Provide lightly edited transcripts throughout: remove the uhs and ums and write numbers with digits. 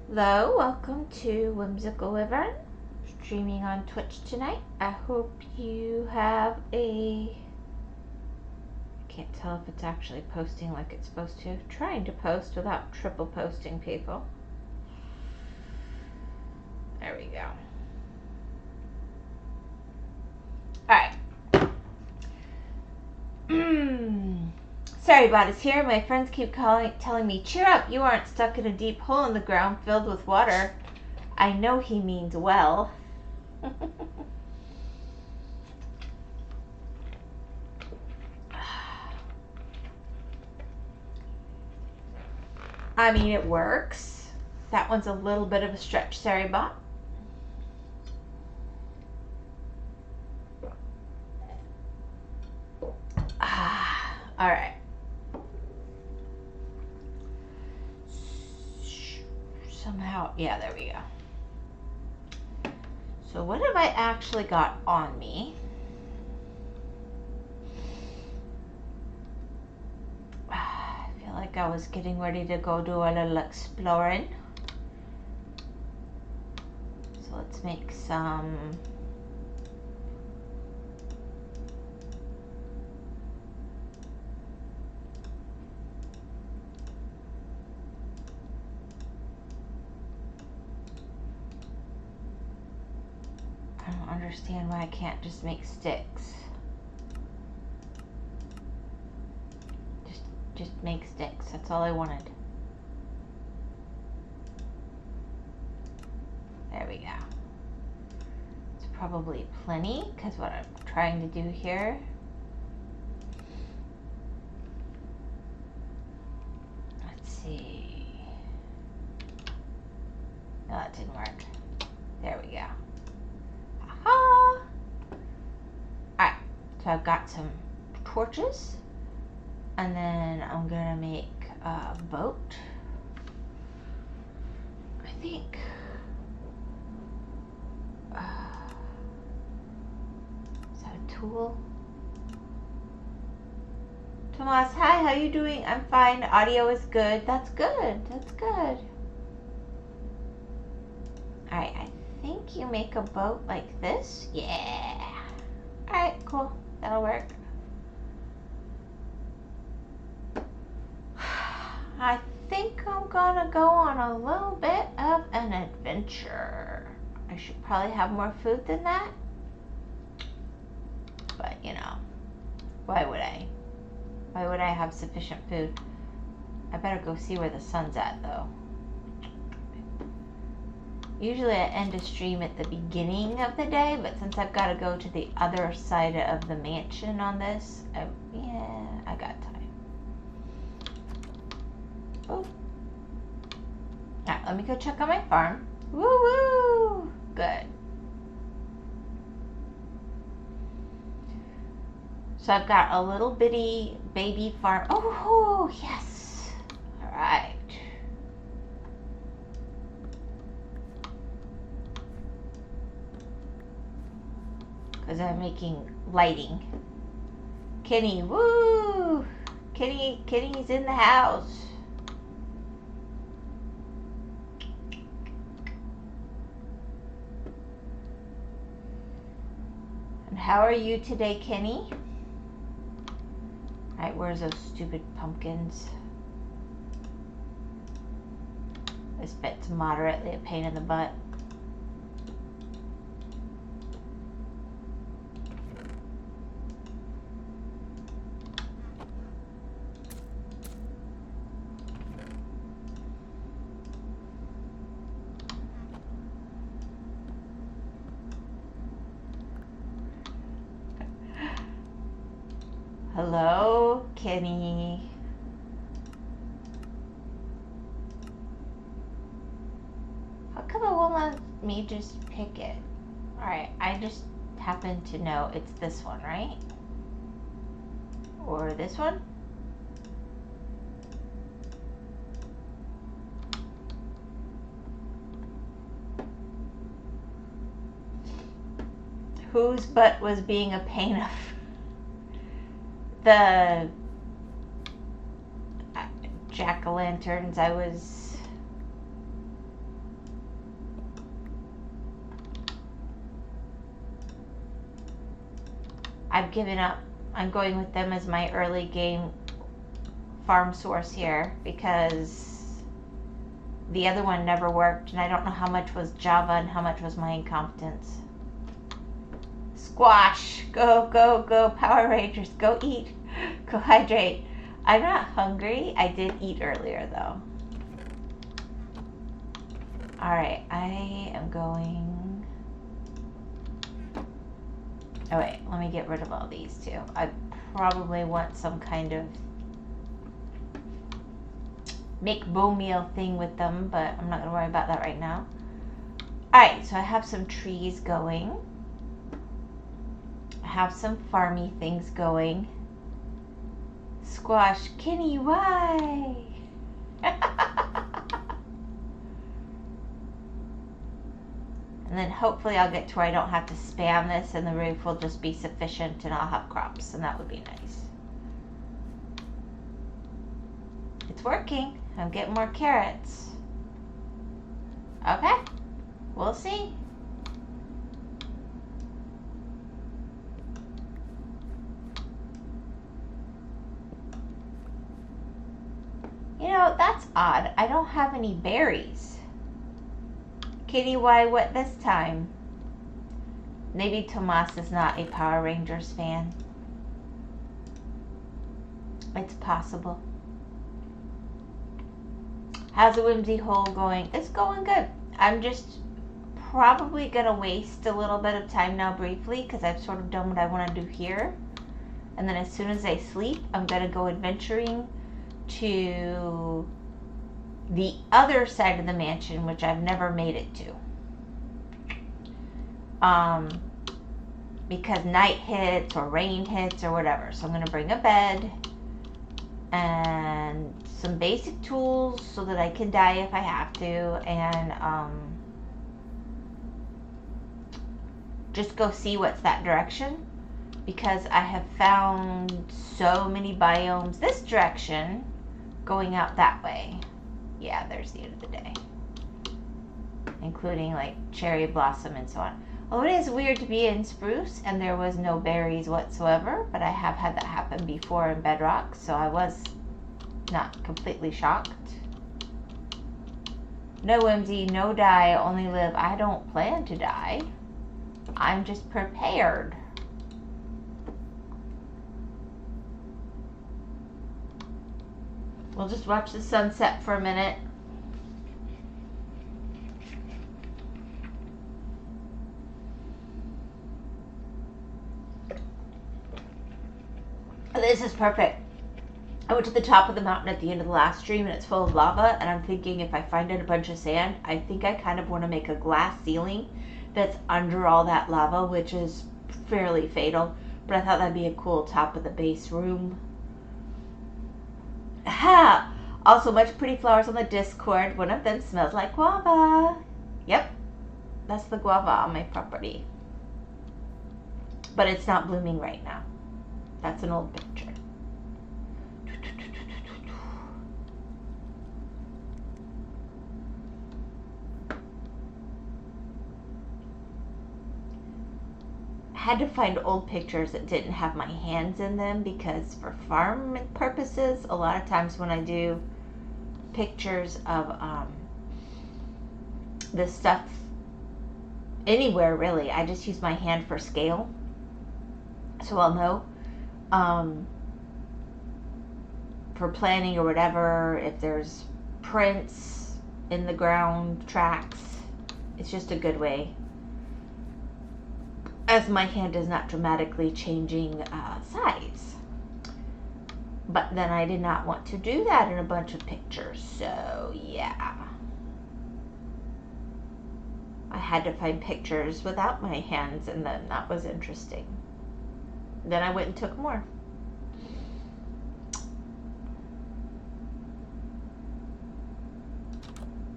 Hello, welcome to WhymsicalWyvern, streaming on Twitch tonight. I hope you have I can't tell if it's actually posting like it's supposed to. Trying to post without triple posting people. There we go. Alright. Sorry about us here. My friends keep telling me, cheer up, you aren't stuck in a deep hole in the ground filled with water. I know he means well. I mean, it works. That one's a little bit of a stretch, sorry, bot. All right. Somehow, yeah, there we go. So what have I actually got on me? I feel like I was getting ready to go do a little exploring. So let's make some I don't understand why I can't just make sticks. Just make sticks. That's all I wanted. There we go. It's probably plenty because what I'm trying to do here. Let's see. No, that didn't work. There we go. Aha! Alright, so I've got some torches. And then I'm gonna make a boat. I think. Is that a tool? Tomas, hi, how you doing? I'm fine. Audio is good. That's good. That's good. Alright, I think you make a boat like this. Yeah. Alright, cool. That'll work. I think I'm gonna go on a little bit of an adventure. I should probably have more food than that. But, you know, why would I? Why would I have sufficient food? I better go see where the sun's at, though. Usually I end a stream at the beginning of the day, but since I've got to go to the other side of the mansion on this, yeah, I got time. Oh. Alright, let me go check on my farm. Woo woo! Good. So I've got a little bitty baby farm. Oh, yes. Alright. Because I'm making lighting. Kenny, woo! Kenny's in the house. And how are you today, Kenny? Alright, where's those stupid pumpkins? This bit's moderately a pain in the butt. Hello, Kenny. How come it won't let me just pick it? Alright, I just happen to know it's this one, right? Or this one? Whose butt was being a pain of? The jack-o'-lanterns I was I've given up. I'm going with them as my early game farm source here because the other one never worked, and I don't know how much was Java and how much was my incompetence. Squash! Go, go, go, Power Rangers. Go eat. Go hydrate. I'm not hungry. I did eat earlier, though. Alright, I am going... Oh, wait. Let me get rid of all these, too. I probably want some kind of make bone meal thing with them, but I'm not going to worry about that right now. Alright, so I have some trees going. I have some farmy things going. Squash, Kenny, why? And then hopefully I'll get to where I don't have to spam this and the roof will just be sufficient and I'll have crops, and that would be nice. It's working. I'm getting more carrots. Okay, we'll see. You know, that's odd. I don't have any berries. Kitty, why what this time? Maybe Tomas is not a Power Rangers fan. It's possible. How's the Whimsy hole going? It's going good. I'm just probably going to waste a little bit of time now briefly because I've sort of done what I want to do here. And then as soon as I sleep, I'm going to go adventuring to the other side of the mansion, which I've never made it to. Because night hits or rain hits or whatever. So I'm going to bring a bed and some basic tools so that I can die if I have to, and just go see what's that direction, because I have found so many biomes this direction going out that way. Yeah, there's the end of the day, including like cherry blossom and so on. Well, it is weird to be in spruce and there was no berries whatsoever, but I have had that happen before in Bedrock, so I was not completely shocked. No whimsy, no die, only live. I don't plan to die. I'm just prepared. We'll just watch the sunset for a minute. This is perfect. I went to the top of the mountain at the end of the last stream and it's full of lava, and I'm thinking if I find a bunch of sand, I think I kind of want to make a glass ceiling that's under all that lava, which is fairly fatal, but I thought that'd be a cool top of the base room. Ha! Also, much pretty flowers on the Discord. One of them smells like guava. Yep, that's the guava on my property. But it's not blooming right now. That's an old picture. I had to find old pictures that didn't have my hands in them, because for farm purposes, a lot of times when I do pictures of this stuff anywhere really, I just use my hand for scale, so I'll know. For planning or whatever, if there's prints in the ground, tracks, it's just a good way, as my hand is not dramatically changing size. But then I did not want to do that in a bunch of pictures, so yeah. I had to find pictures without my hands, and then that was interesting. Then I went and took more.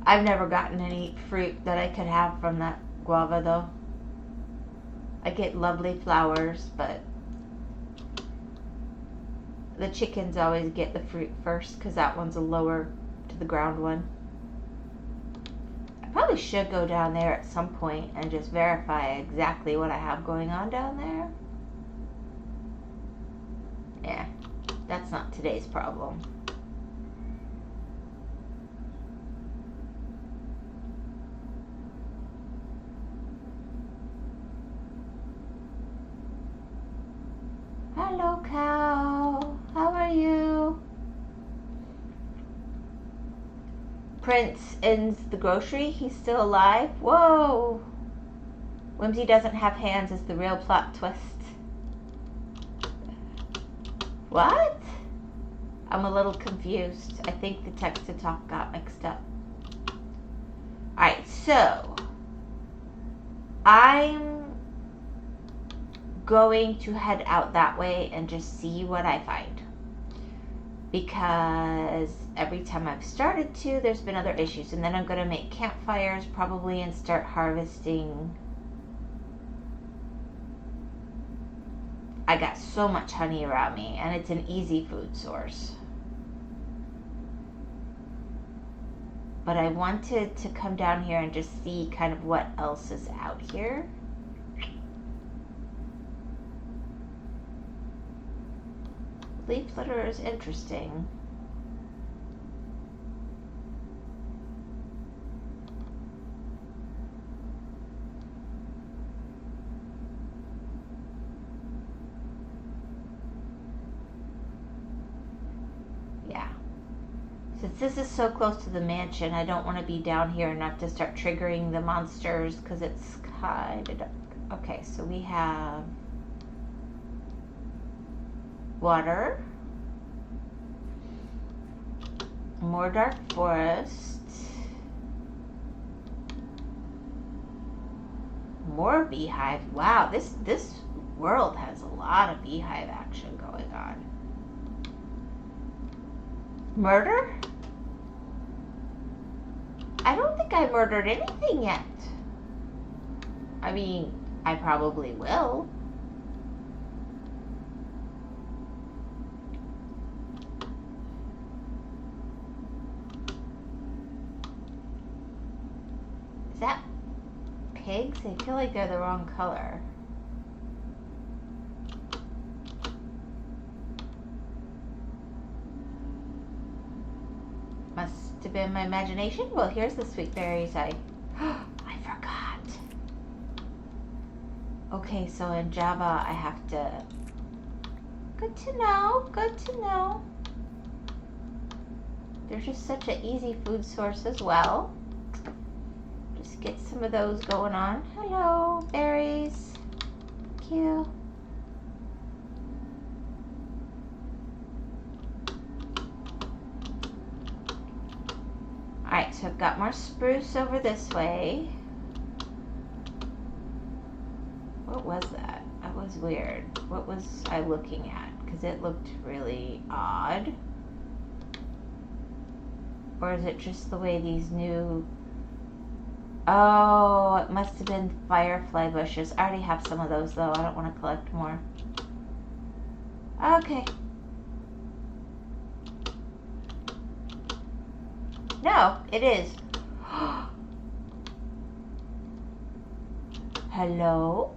I've never gotten any fruit that I could have from that guava though. I get lovely flowers, but the chickens always get the fruit first because that one's a lower to the ground one. I probably should go down there at some point and just verify exactly what I have going on down there. that's not today's problem. Hello, cow. How are you? Prince in the grocery. He's still alive. Whoa. Whimsy doesn't have hands is the real plot twist. What? I'm a little confused. I think the text to talk got mixed up. Alright, so I'm going to head out that way and just see what I find. Because every time I've started to, there's been other issues. And then I'm going to make campfires probably and start harvesting. I got so much honey around me, and it's an easy food source. But I wanted to come down here and just see kind of what else is out here. Leaf litter is interesting. Yeah. Since this is so close to the mansion, I don't want to be down here and have to start triggering the monsters because it's kind of dark. Okay, so we have water, more dark forest, more beehive. Wow, this world has a lot of beehive action going on. Murder? I don't think I murdered anything yet. I mean, I probably will. Is that pigs? I feel like they're the wrong color. Must have been my imagination. Well, here's the sweet berries. I forgot. Okay, so in Java I have to... Good to know, good to know. They're just such an easy food source as well. Just get some of those going on. Hello, berries. Thank you. Alright, so I've got more spruce over this way. What was that? That was weird. What was I looking at? Because it looked really odd. Or is it just the way these new... Oh, it must have been firefly bushes. I already have some of those though. I don't want to collect more. Okay. No, it is. Hello?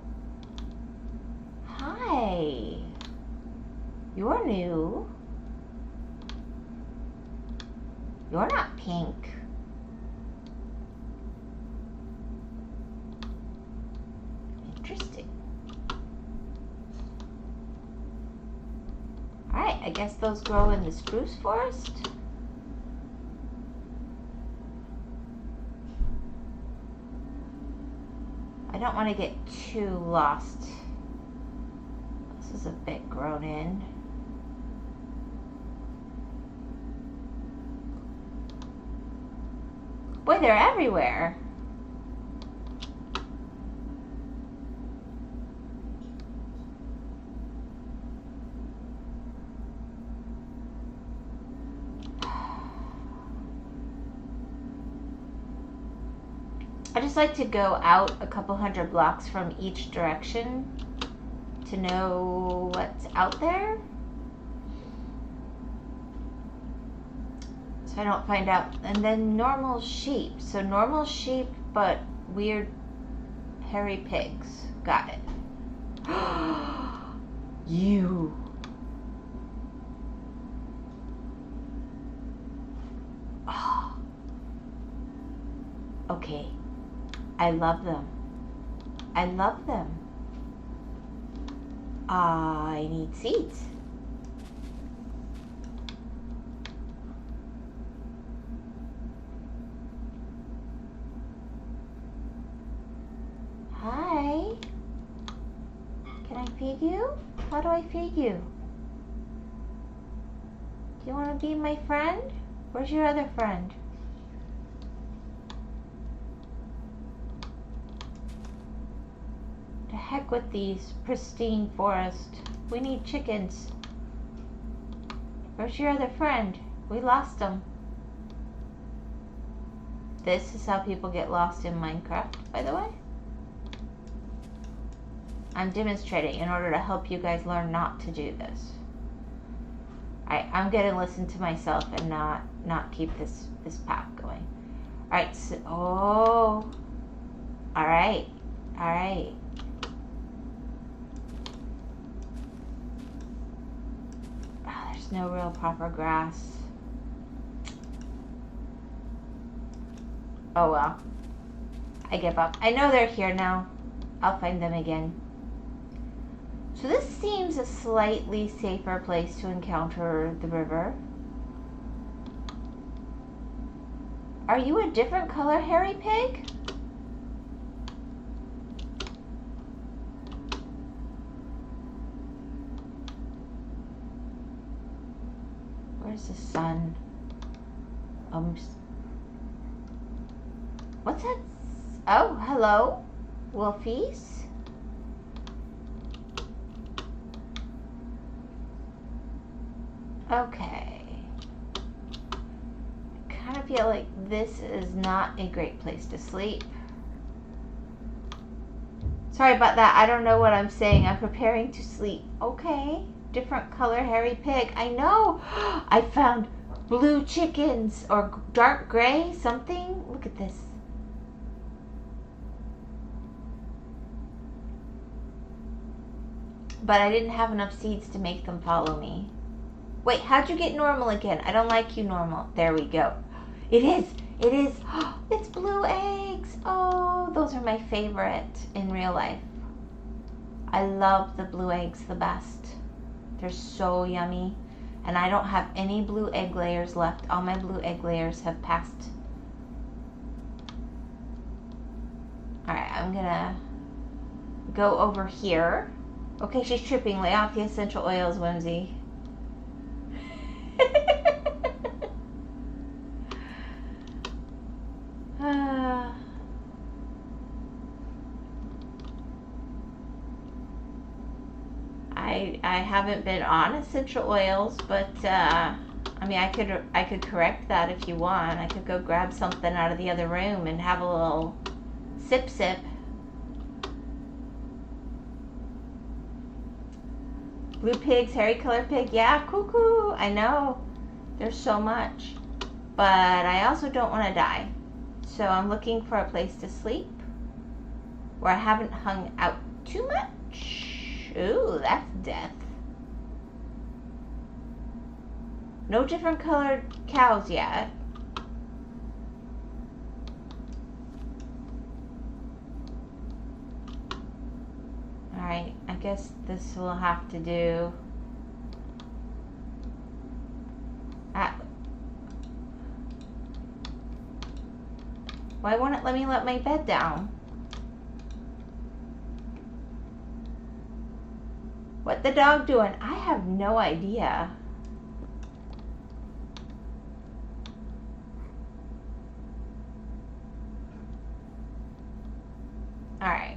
Hi. You're new. You're not pink. Interesting. Alright, I guess those grow in the spruce forest. I don't want to get too lost. This is a bit grown in. Boy, they're everywhere. I just like to go out a couple hundred blocks from each direction to know what's out there. So I don't find out. And then normal sheep. So normal sheep, but weird hairy pigs. Got it. You. Okay. I love them. I love them. I need seeds. Hi. Can I feed you? How do I feed you? Do you want to be my friend? Where's your other friend? The heck with these pristine forests. We need chickens. Where's your other friend? We lost him. This is how people get lost in Minecraft, by the way. I'm demonstrating in order to help you guys learn not to do this. I'm gonna listen to myself and not keep this path going. Alright, so alright. Oh, there's no real proper grass. Oh well. I give up. I know they're here now. I'll find them again. So this seems a slightly safer place to encounter the river. Are you a different color, hairy pig? Where's the sun? What's that? Oh, hello, wolfies. Okay. I kind of feel like this is not a great place to sleep. Sorry about that. I don't know what I'm saying. I'm preparing to sleep. Okay. Different color hairy pig. I know. I found blue chickens or dark gray something. Look at this. But I didn't have enough seeds to make them follow me. Wait, how'd you get normal again? I don't like you normal. There we go. It is. It's blue eggs. Oh, those are my favorite in real life. I love the blue eggs the best. They're so yummy. And I don't have any blue egg layers left. All my blue egg layers have passed. Alright, I'm gonna go over here. Okay, she's tripping. Lay off the essential oils, Whimsy. I haven't been on essential oils, but I mean, I could correct that if you want. I could go grab something out of the other room and have a little sip. Blue pigs, hairy colored pig. Yeah, cuckoo. I know. There's so much. But I also don't want to die. So I'm looking for a place to sleep where I haven't hung out too much. Ooh, that's death. No different colored cows yet. Alright, I guess this will have to do. Why won't it let me let my bed down? What the dog doing? I have no idea. Alright.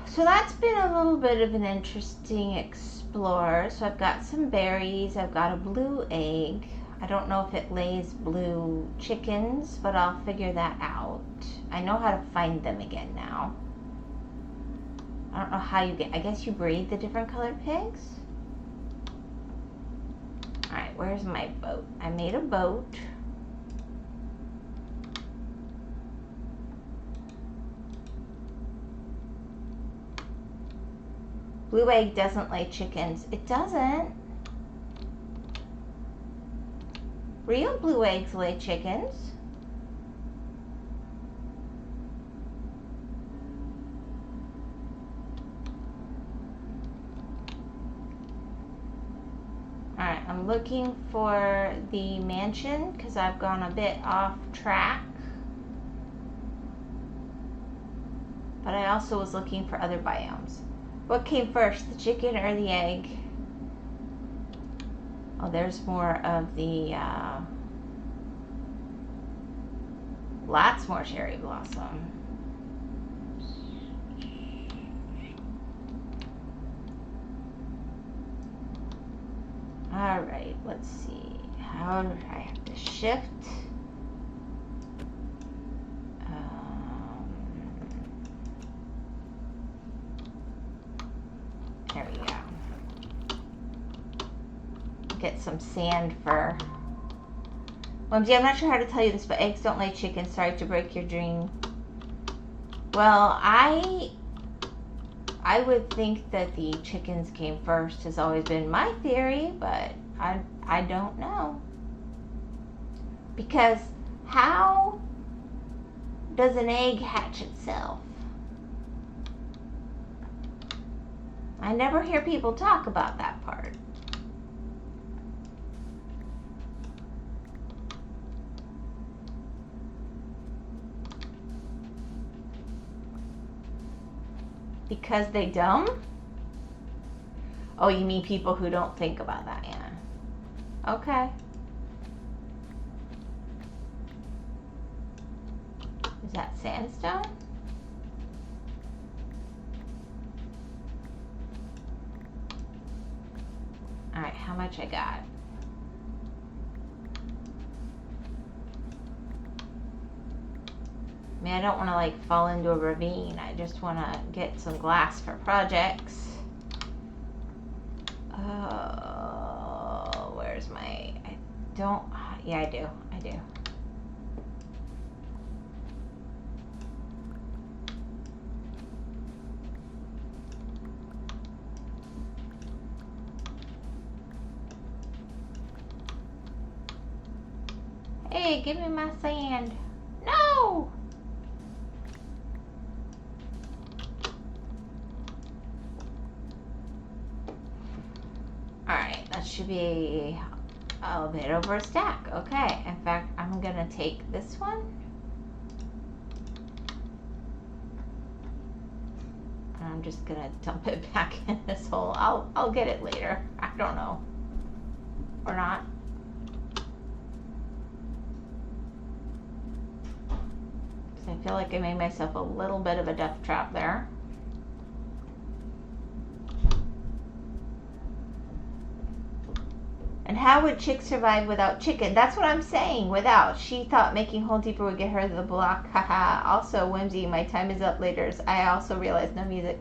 So that's been a little bit of an interesting explore. So I've got some berries. I've got a blue egg. I don't know if it lays blue chickens, but I'll figure that out. I know how to find them again now. I don't know how you get, I guess you breed the different colored pigs? Alright, where's my boat? I made a boat. Blue egg doesn't lay chickens. It doesn't. Real blue eggs lay chickens. Alright, I'm looking for the mansion because I've gone a bit off track. But I also was looking for other biomes. What came first, the chicken or the egg? Oh, there's more of the, lots more cherry blossom. Alright, let's see. How do I have to shift? There we go. Get some sand for... Whimsy, I'm not sure how to tell you this, but eggs don't lay chickens. Sorry to break your dream. Well, I would think that the chickens came first, has always been my theory, but I don't know. Because how does an egg hatch itself? I never hear people talk about that part. Because they dumb? Oh, you mean people who don't think about that, yeah. Okay. Is that sandstone? Alright, how much I got? I mean, I don't want to like fall into a ravine. I just want to get some glass for projects. Oh, where's my... I don't... Yeah, I do. I do. Hey, give me my sand. No! Alright, that should be a bit over a stack. Okay, in fact, I'm gonna take this one. And I'm just gonna dump it back in this hole. I'll get it later. I don't know. Or not. So I feel like I made myself a little bit of a death trap there. And how would Chick survive without chicken? That's what I'm saying, without. She thought making hole deeper would get her the block. Haha. Also, Whimsy, my time is up later. I also realized no music.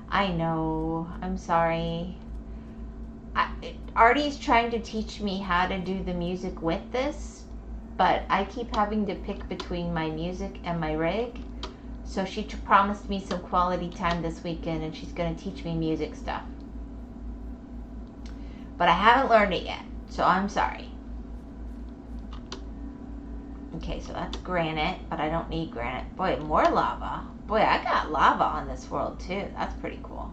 I know. I'm sorry. Artie's trying to teach me how to do the music with this, but I keep having to pick between my music and my rig. So she promised me some quality time this weekend, and she's going to teach me music stuff. But I haven't learned it yet, so I'm sorry. Okay, so that's granite, but I don't need granite. Boy, more lava. Boy, I got lava on this world too. That's pretty cool.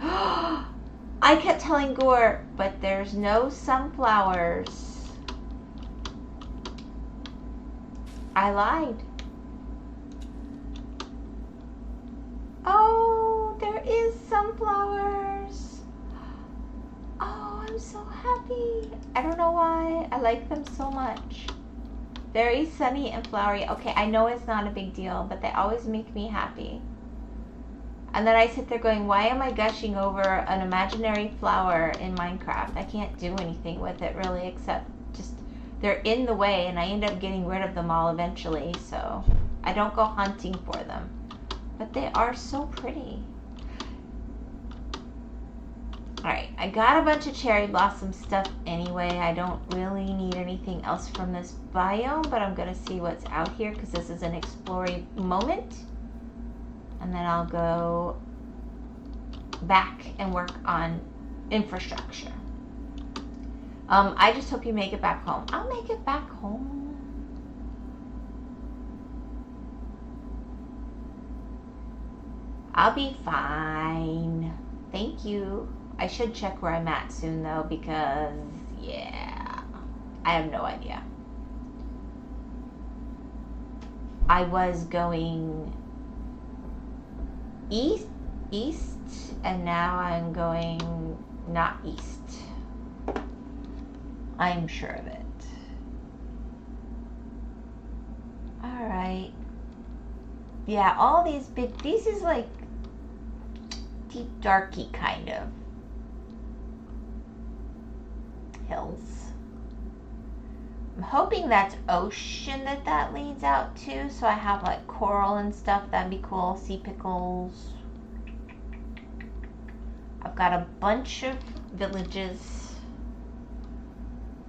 I kept telling Gore, but there's no sunflowers. I lied. Oh, there is sunflowers. Oh, I'm so happy. I don't know why. I like them so much. Very sunny and flowery. Okay, I know it's not a big deal, but they always make me happy. And then I sit there going, why am I gushing over an imaginary flower in Minecraft? I can't do anything with it really, except just they're in the way, and I end up getting rid of them all eventually, so I don't go hunting for them. But they are so pretty. Alright, I got a bunch of cherry blossom stuff anyway. I don't really need anything else from this biome, but I'm going to see what's out here because this is an exploring moment. And then I'll go back and work on infrastructure. I just hope you make it back home. I'll make it back home. I'll be fine. Thank you. I should check where I'm at soon though, because yeah, I have no idea. I was going east, and now I'm going not east. I'm sure of it. Alright. Yeah, all these big, this is like deep darky kind of hills. I'm hoping that's ocean that leads out to, so I have like coral and stuff. That'd be cool. Sea pickles. I've got a bunch of villages.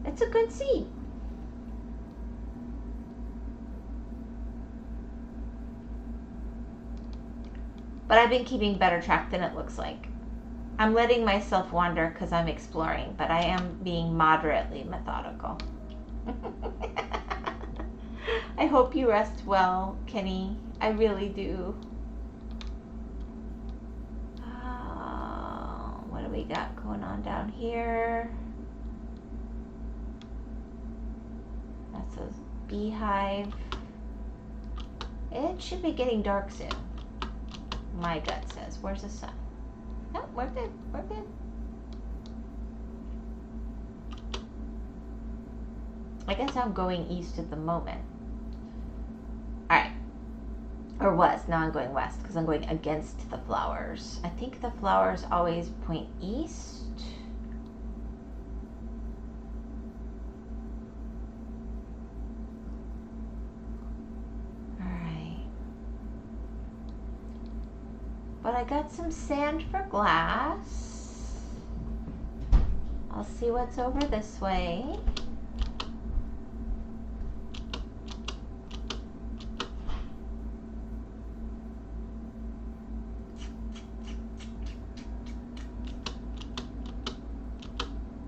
It's a good sea. But I've been keeping better track than it looks like. I'm letting myself wander because I'm exploring, but I am being moderately methodical. I hope you rest well, Kenny. I really do. What do we got going on down here? That's a beehive. It should be getting dark soon. My gut says. Where's the sun? No, we're good. We're good. I guess I'm going east at the moment. Alright. Or west. Now I'm going west because I'm going against the flowers. I think the flowers always point east. Alright. But I got some sand for glass. I'll see what's over this way.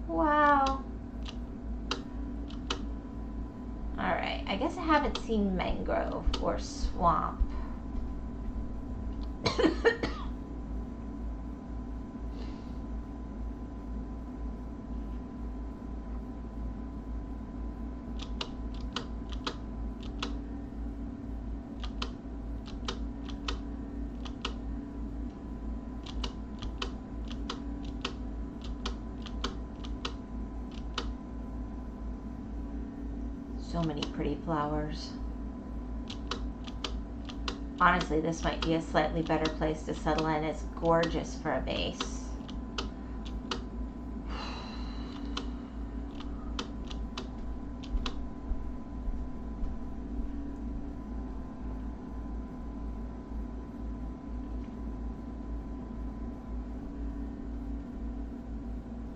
Wow. Alright, I guess I haven't seen mangrove or swamp. So many pretty flowers. Honestly, this might be a slightly better place to settle in. It's gorgeous for a base.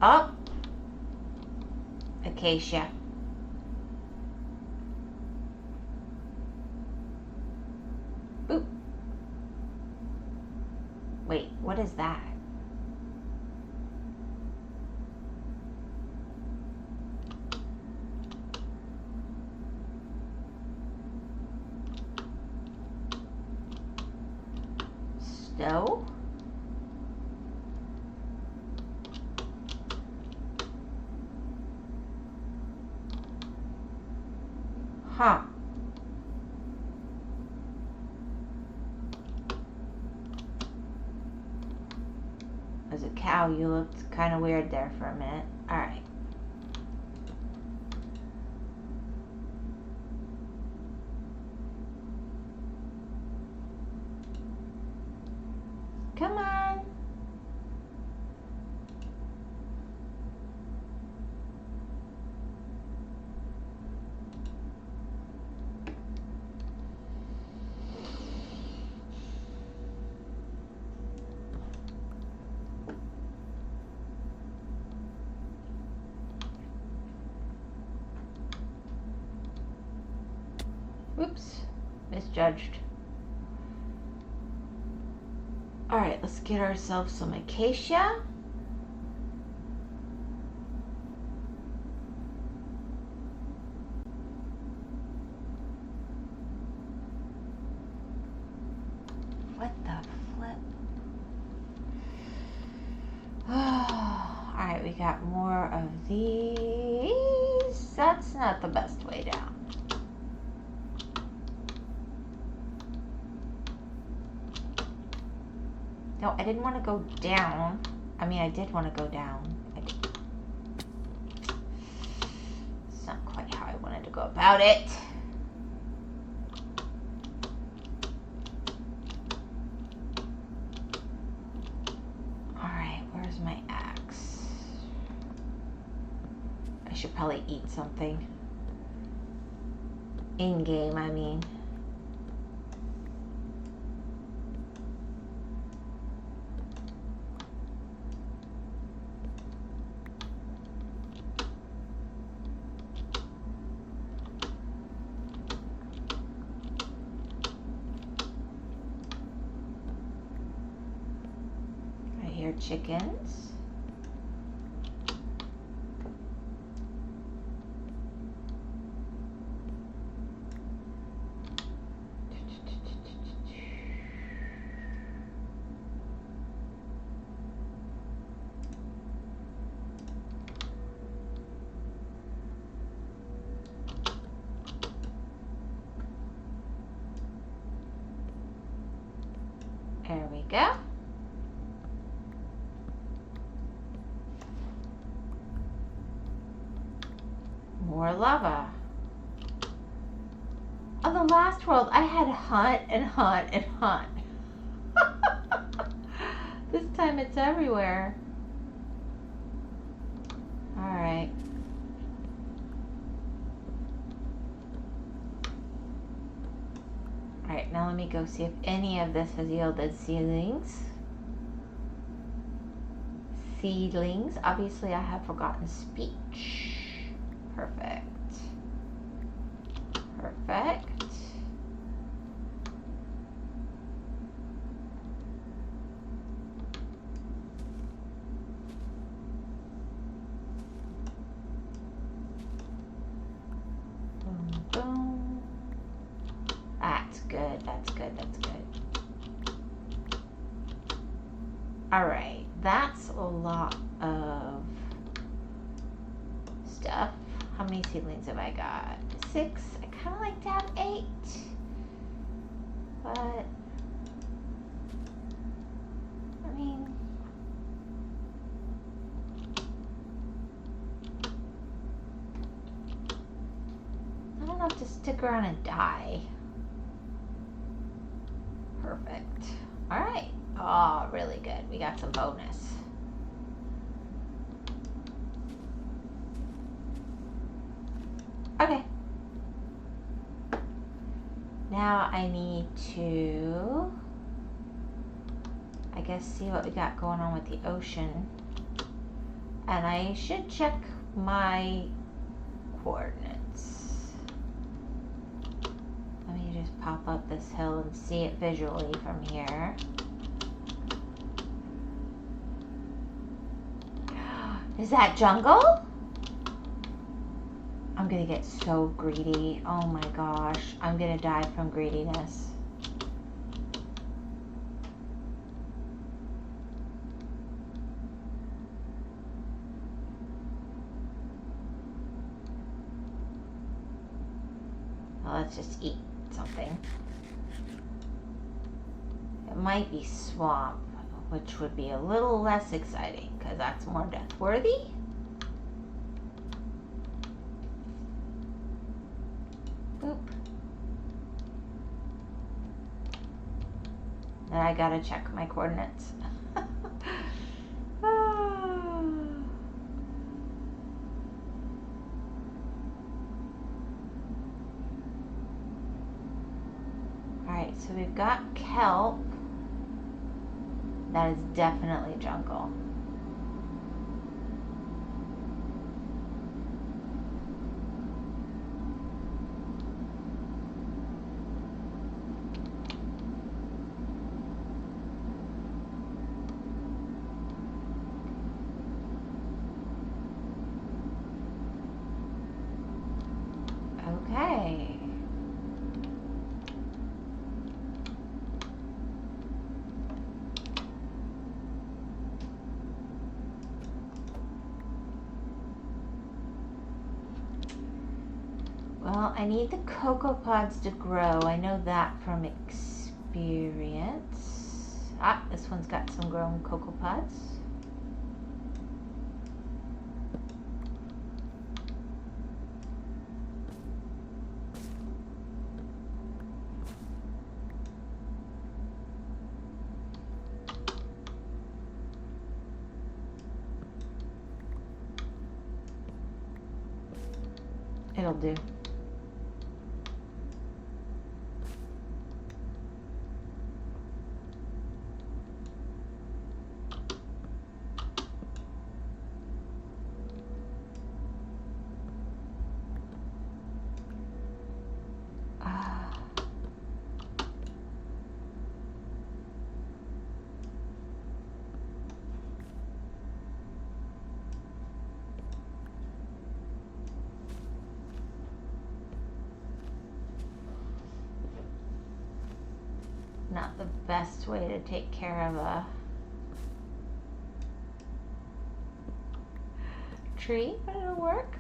Oh! Acacia. Oop. Wait, what is that? Snow? Huh. As a cow, you looked kind of weird there for a minute. Alright. Come on. Whoops, misjudged. Alright, let's get ourselves some acacia. got more of these. That's not the best way down. No, I didn't want to go down. I mean, I did want to go down. It's not quite how I wanted to go about it. Alright, where's my axe? I should probably eat something. In game, I mean. Chickens. There we go. More lava. On the last world, I had hunt and hunt and hunt. This time it's everywhere. Alright. Alright, now let me go see if any of this has yielded seedlings. Seedlings. Obviously, I have forgotten speech. Perfect. Perfect. Boom, boom. That's good, that's good, that's good. Alright, that's a lot of stuff. How many seedlings have I got? 6. I kind of like to have 8. But, I mean, not enough to stick around and die. Perfect. Alright. Oh, really good. We got some bonus. Okay. Now I need to, I guess, see what we got going on with the ocean. And I should check my coordinates. Let me just pop up this hill and see it visually from here. Is that jungle? I'm gonna get so greedy. Oh my gosh. I'm gonna die from greediness. Well, let's just eat something. It might be swamp, which would be a little less exciting because that's more death worthy. Boop. Then I gotta check my coordinates. Alright, so we've got kelp. That is definitely jungle. Okay. Well, I need the cocoa pods to grow. I know that from experience. Ah, this one's got some grown cocoa pods. It'll do. Not the best way to take care of a tree, but it'll work.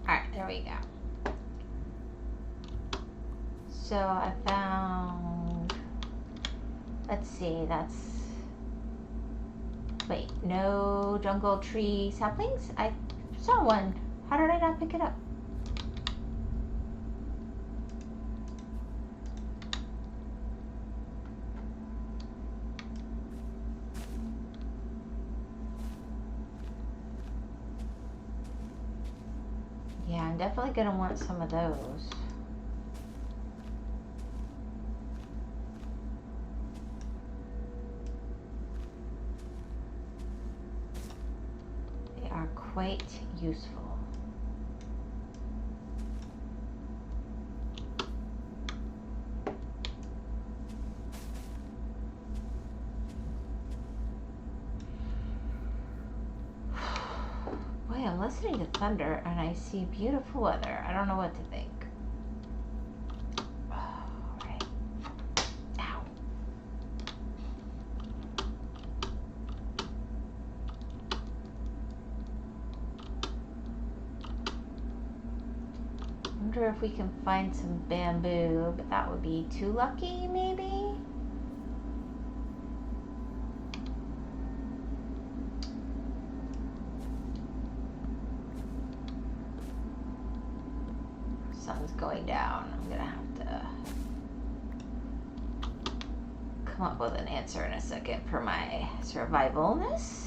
Alright, there we go. So I found, let's see, that's, wait, no jungle tree saplings? I saw one. How did I not pick it up? Yeah, I'm definitely gonna want some of those. They are quite useful. Boy, I'm listening to thunder and I see beautiful weather. I don't know what to think. All right. Ow. I wonder if we can find some bamboo, but that would be too lucky, maybe? Sun's going down. I'm gonna have to come up with an answer in a second for my survivalness.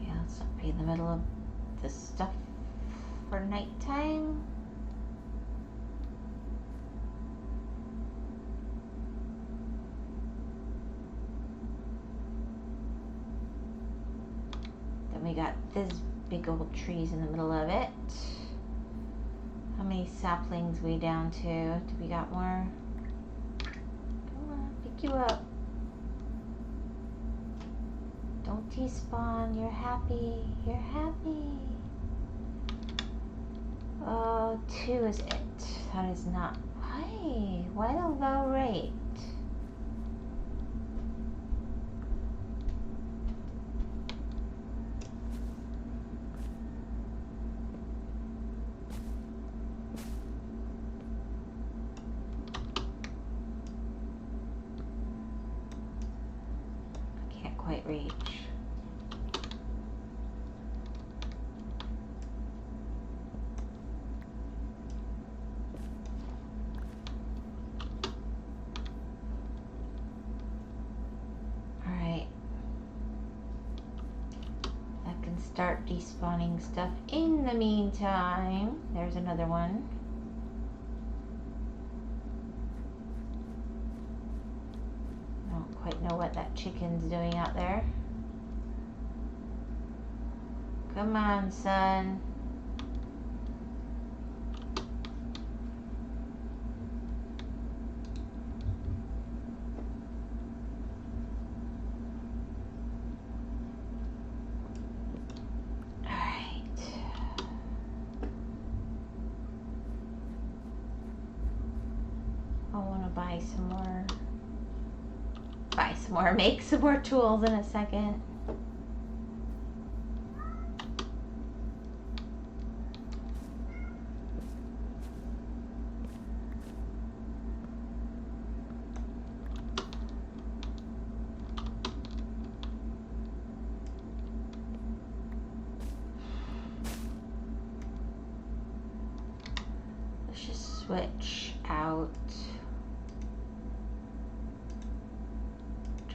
Yeah, let's not be in the middle of this stuff for nighttime. We got these big old trees in the middle of it. How many saplings we down to? Do we got more? Come on, pick you up. Don't despawn. You're happy. You're happy. Oh, 2 is it. That is not. Why the low rate? Quite reach. All right. I can start despawning stuff in the meantime. There's another one. Quite know what that chicken's doing out there. Come on, son. All right. make some more tools in a second. Let's just switch out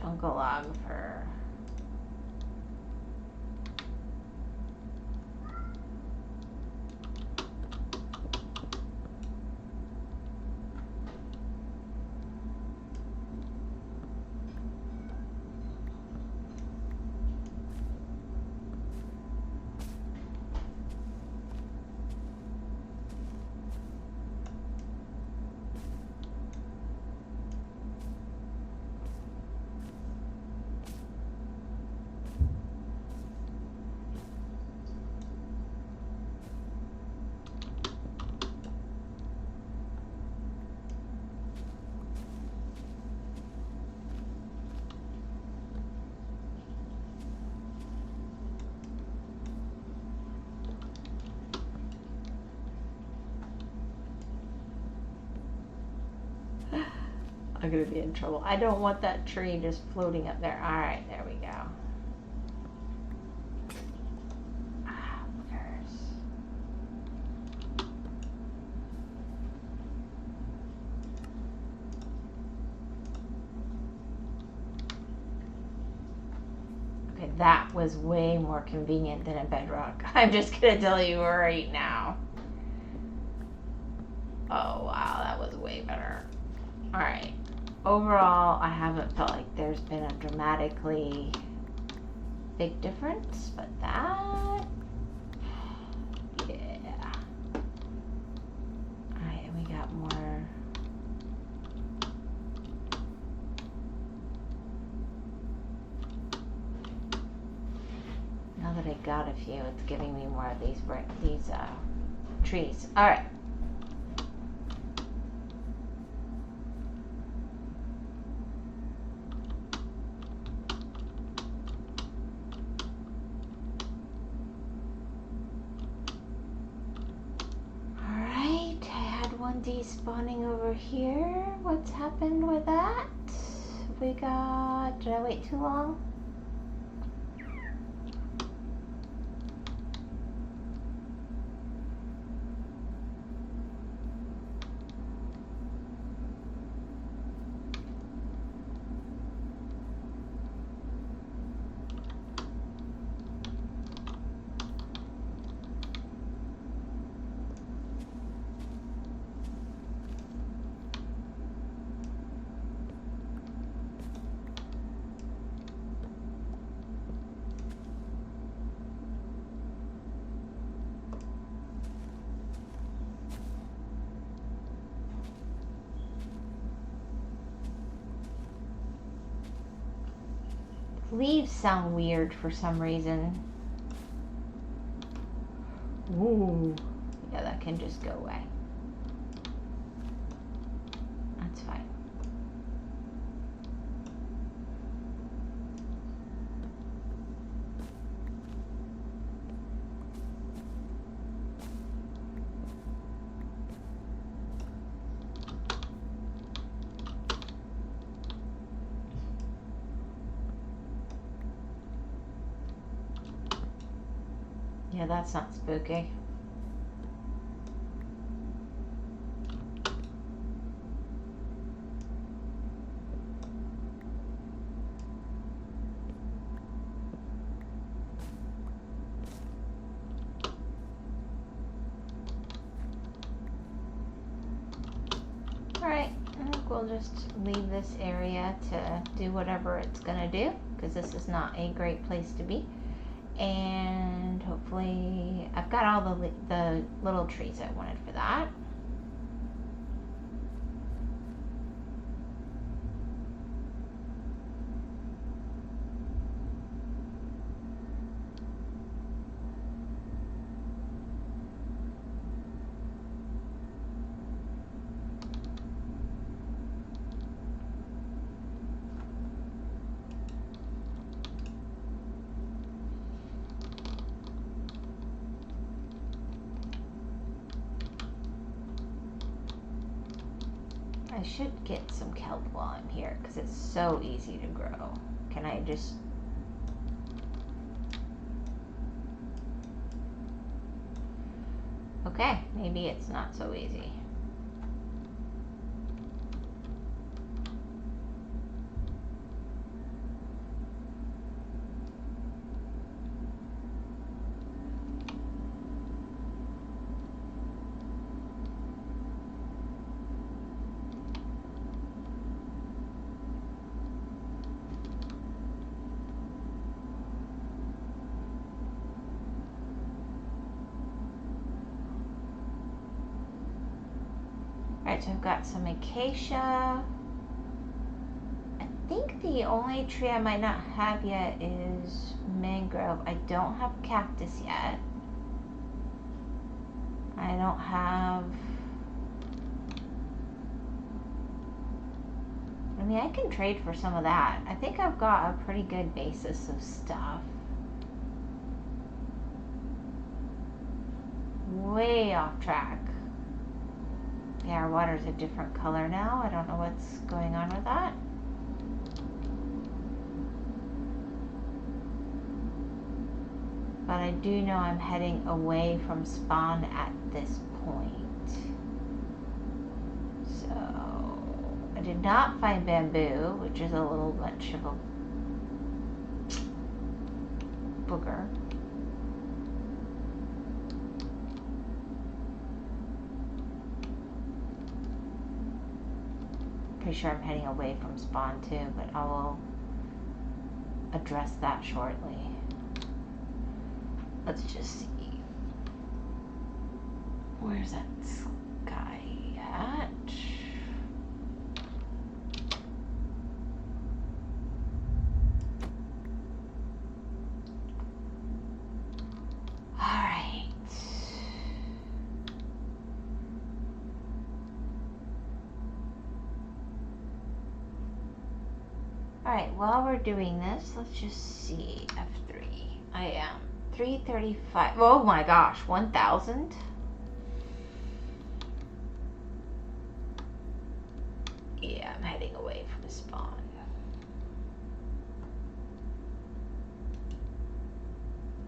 jungle log for I'm gonna be in trouble. I don't want that tree just floating up there. All right, there we go. Ah, boogers. Okay, that was way more convenient than a bedrock. I'm just gonna tell you right now. Oh wow, that was way better. All right. Overall, I haven't felt like there's been a dramatically big difference, but that, yeah. Alright, and we got more. Now that I got a few, it's giving me more of these trees. Alright. Despawning over here. What's happened with that? We got. Did I wait too long? Leaves sound weird for some reason. Ooh. Yeah, that can just go away. That's fine. Yeah, that's not spooky. Alright, I think we'll just leave this area to do whatever it's gonna do, because this is not a great place to be. And hopefully I've got all the little trees I wanted for that. I should get some kelp while I'm here because it's so easy to grow. Can I just... Okay, maybe it's not so easy. Alright, so I've got some acacia. I think the only tree I might not have yet is mangrove. I don't have cactus yet. I don't have... I mean, I can trade for some of that. I think I've got a pretty good basis of stuff. Way off track. Yeah, our water's a different color now. I don't know what's going on with that. But I do know I'm heading away from spawn at this point. So, I did not find bamboo, which is a little much of a booger. Pretty sure I'm heading away from spawn too, but I will address that shortly. Let's just see. Where's that sky at? Alright. Alright, while we're doing this, let's just see. F3. I am 335. Oh my gosh, 1,000? Yeah, I'm heading away from spawn.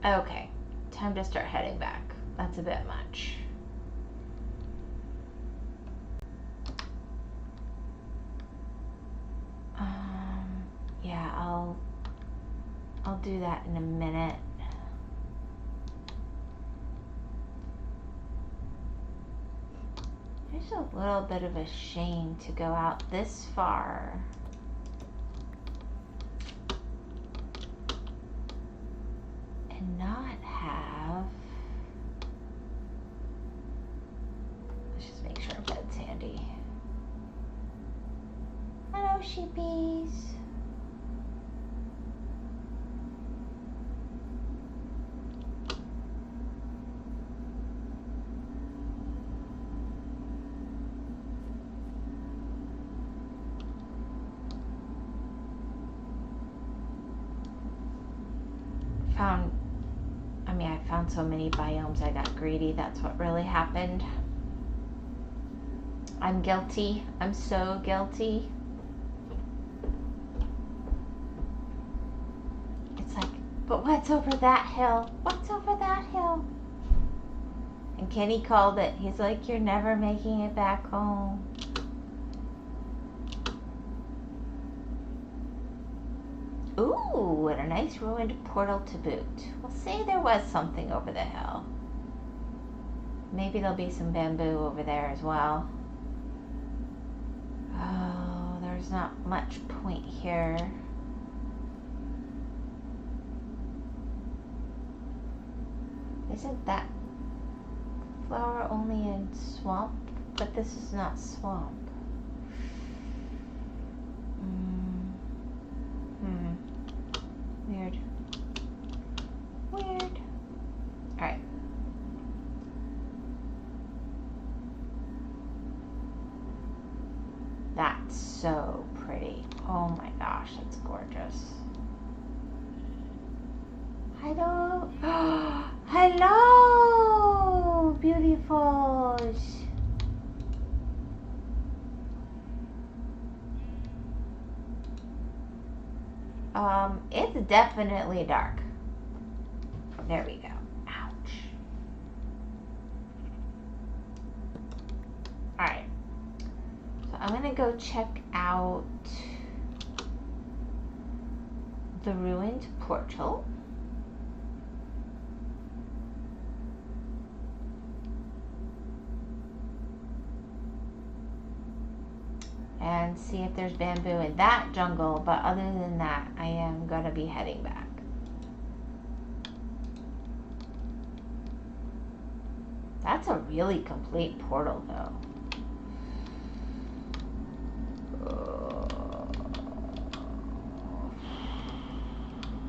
Okay, time to start heading back. That's a bit much. Yeah, I'll do that in a minute. It's a little bit of a shame to go out this far and not have... Let's just make sure our bed's handy. Hello, sheepies. I found so many biomes I got greedy. That's what really happened. I'm guilty. I'm so guilty. It's like, but what's over that hill? What's over that hill? And Kenny called it. He's like, you're never making it back home. Ooh, and a nice ruined portal to boot. We'll say there was something over the hill. Maybe there'll be some bamboo over there as well. Oh, there's not much point here. Isn't that flower only in swamp? But this is not swamp. Weird. Weird. Alright. That's so pretty. Oh my gosh, that's gorgeous. Hello. Hello, beautifuls. It's definitely dark. There we go. Ouch. Alright. So I'm gonna go check out the ruined portal. And see if there's bamboo in that jungle, but other than that, I am gonna be heading back. That's a really complete portal, though.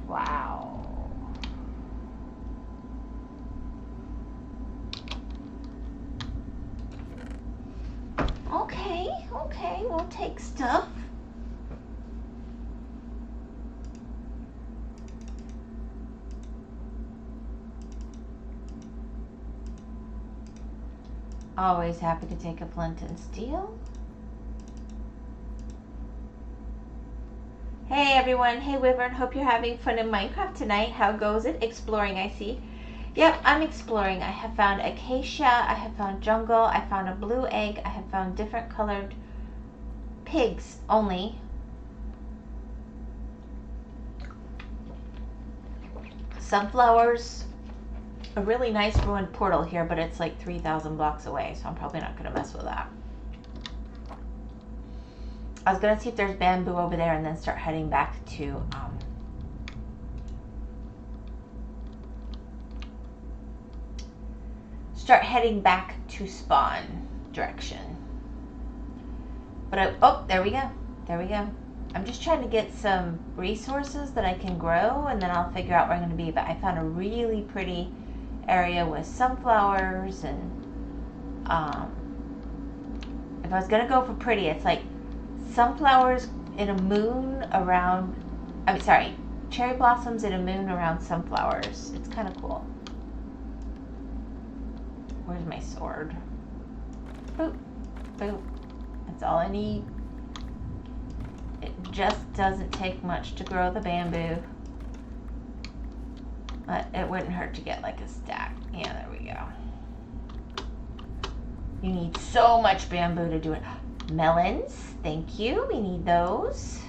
Wow. Okay, we'll take stuff. Always happy to take a flint and steel. Hey everyone, hey Wyvern, hope you're having fun in Minecraft tonight. How goes it? Exploring, I see. Yep, I'm exploring. I have found acacia, I have found jungle, I found a blue egg, I have found different colored pigs only. Sunflowers. A really nice ruined portal here, but it's like 3,000 blocks away, so I'm probably not going to mess with that. I was going to see if there's bamboo over there and then start heading back to spawn direction. But oh, there we go. There we go. I'm just trying to get some resources that I can grow, and then I'll figure out where I'm going to be. But I found a really pretty area with sunflowers, and if I was going to go for pretty, it's like sunflowers in a moon around, cherry blossoms in a moon around sunflowers. It's kind of cool. Where's my sword? Boop, boop. That's all I need. It just doesn't take much to grow the bamboo. But it wouldn't hurt to get like a stack. Yeah, there we go. You need so much bamboo to do it. Melons, thank you. We need those.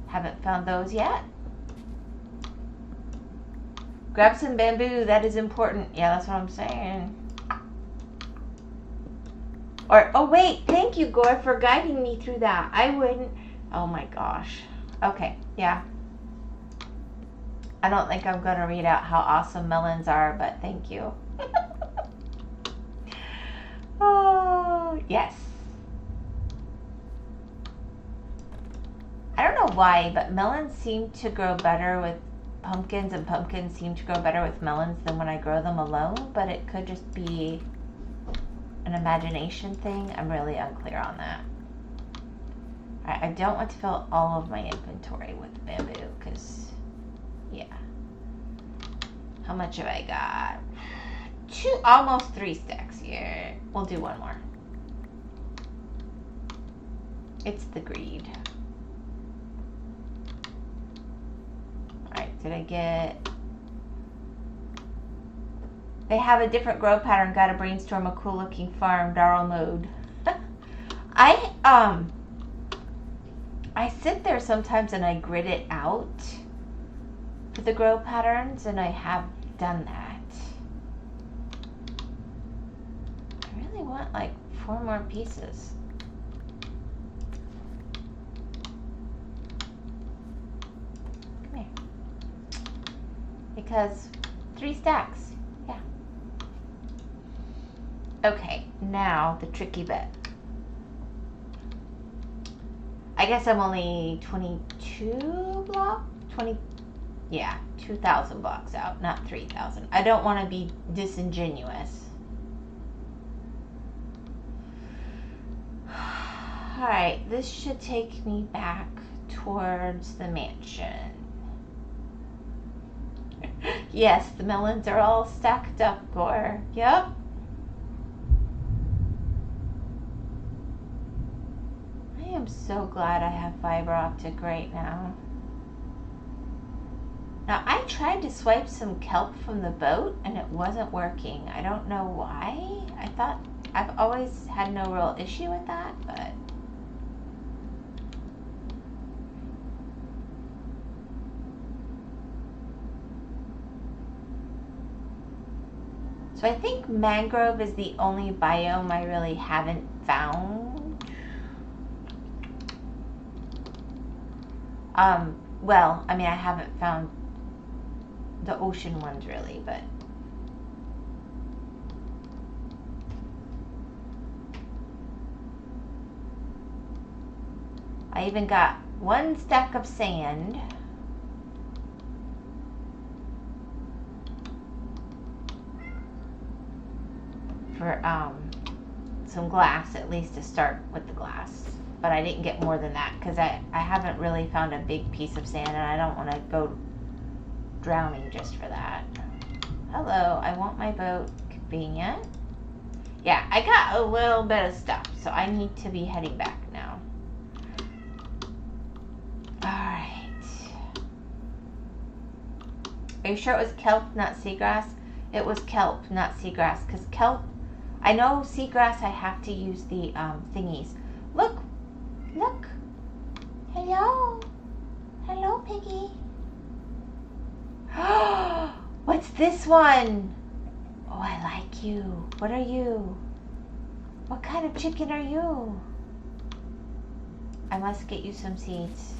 Haven't found those yet. Grab some bamboo, that is important. Yeah, that's what I'm saying. Or, oh wait, thank you, Gore, for guiding me through that. I wouldn't, oh my gosh. Okay, yeah. I don't think I'm going to read out how awesome melons are, but thank you. Oh, yes. I don't know why, but melons seem to grow better with pumpkins, and pumpkins seem to grow better with melons than when I grow them alone, but it could just be an imagination thing. I'm really unclear on that. Alright, I don't want to fill all of my inventory with bamboo, because, yeah. How much have I got? Almost 3 stacks here. We'll do one more. It's the greed. Alright, did I get... They have a different grow pattern. Gotta brainstorm a cool looking farm. Darrell mode. I sit there sometimes and I grid it out for the grow patterns, and I have done that. I really want like 4 more pieces. Come here. Because 3 stacks. Yeah. Okay, now the tricky bit. I guess I'm only 22 blocks? 2,000 blocks out, not 3,000. I don't want to be disingenuous. Alright, this should take me back towards the mansion. Yes, the melons are all stacked up, Gore. Yep. I am so glad I have fiber optic right now. Now, I tried to swipe some kelp from the boat and it wasn't working. I don't know why. I thought I've always had no real issue with that, but... So I think mangrove is the only biome I really haven't found. Well, I mean, I haven't found the ocean ones really, but... I even got one stack of sand. For some glass, at least to start with the glass. But I didn't get more than that because I haven't really found a big piece of sand and I don't want to go drowning just for that. Hello, I want my boat. Convenient. Yeah, I got a little bit of stuff, so I need to be heading back now. Alright. Are you sure it was kelp, not seagrass? It was kelp, not seagrass, because kelp, I know seagrass I have to use the thingies. Look! Look! Hello! Hello, piggy! What's this one? Oh, I like you. What are you? What kind of chicken are you? I must get you some seeds.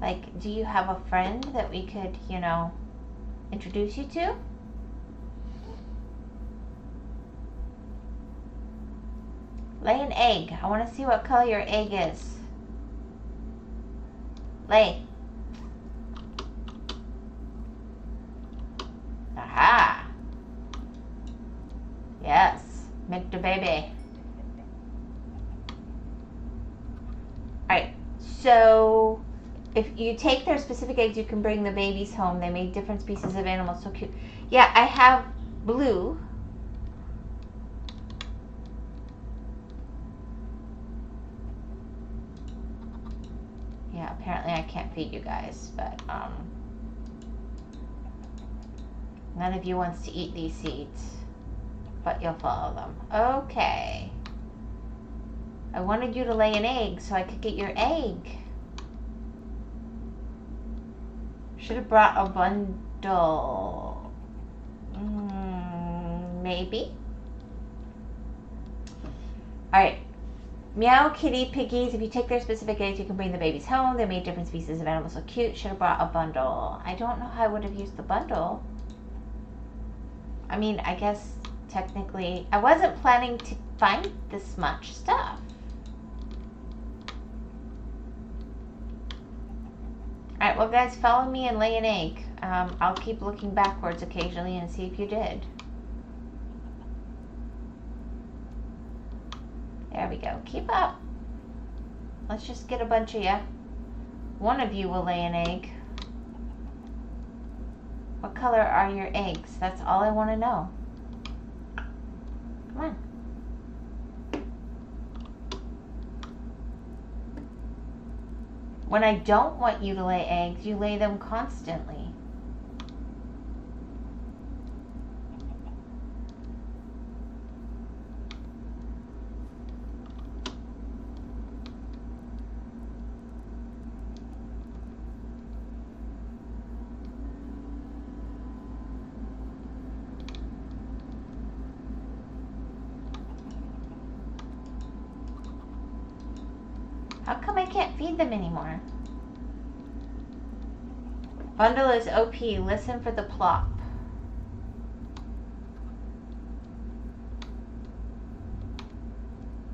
Like, do you have a friend that we could, you know, introduce you to? Lay an egg. I want to see what color your egg is. Lay. Aha. Yes. Make the baby. Alright. So... if you take their specific eggs, you can bring the babies home. They make different species of animals. So cute. Yeah, I have blue. Yeah, apparently I can't feed you guys, but none of you wants to eat these seeds, but you'll follow them. Okay. I wanted you to lay an egg so I could get your egg. Should have brought a bundle. Maybe. Alright. Meow kitty piggies. If you take their specific eggs, you can bring the babies home. They made different species of animals so cute. Should have brought a bundle. I don't know how I would have used the bundle. I mean, I guess technically I wasn't planning to find this much stuff. Alright, well guys, follow me and lay an egg. I'll keep looking backwards occasionally and see if you did. There we go. Keep up. Let's just get a bunch of you. One of you will lay an egg. What color are your eggs? That's all I want to know. Come on. When I don't want you to lay eggs, you lay them constantly. How come I can't feed them anymore? Bundle is OP. Listen for the plop.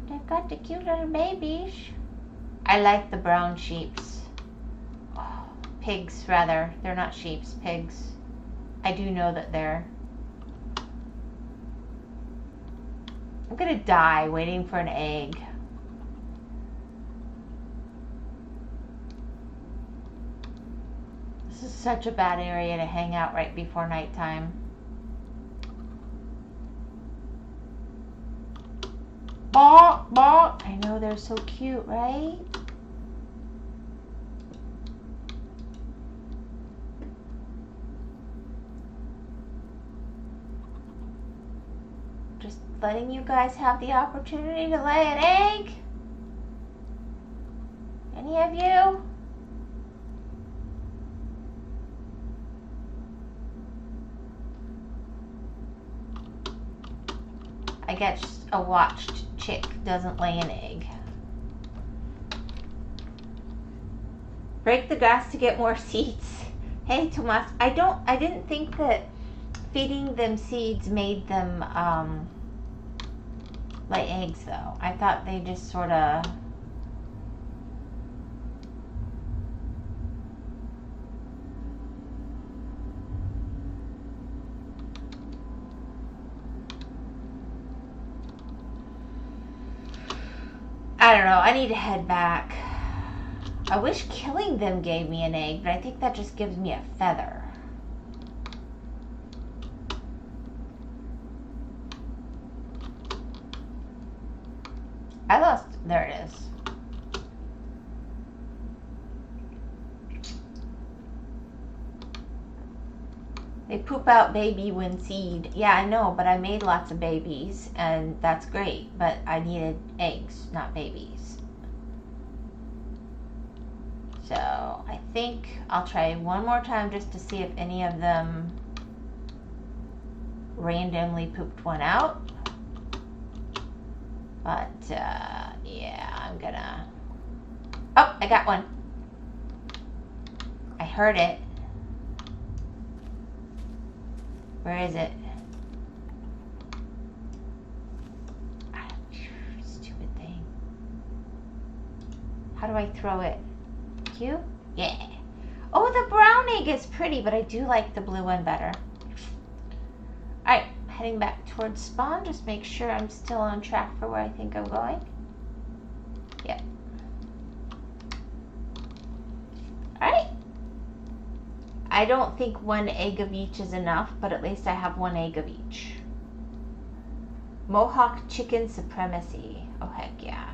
They've got the cute little babies. I like the brown sheeps. Oh, pigs, rather. They're not sheeps, pigs. I do know that they're... I'm gonna die waiting for an egg. This is such a bad area to hang out right before nighttime. Bonk, bonk. I know, they're so cute, right? Just letting you guys have the opportunity to lay an egg. Any of you? I guess a watched chick doesn't lay an egg. Break the grass to get more seeds. Hey, Tomas, I didn't think that feeding them seeds made them lay eggs, though. I thought they just sort of... I don't know. I need to head back. I wish killing them gave me an egg, but I think that just gives me a feather. I lost... There it is. They poop out baby when seed. Yeah, I know, but I made lots of babies, and that's great, but I needed eggs, not babies. So, I think I'll try one more time just to see if any of them randomly pooped one out. But, yeah, I'm gonna... Oh, I got one. I heard it. Where is it? Stupid thing. How do I throw it? Q? Yeah. Oh, the brown egg is pretty, but I do like the blue one better. Alright, heading back towards spawn. Just make sure I'm still on track for where I think I'm going. Yep. Alright. I don't think one egg of each is enough, but at least I have one egg of each. Mohawk chicken supremacy. Oh, heck yeah.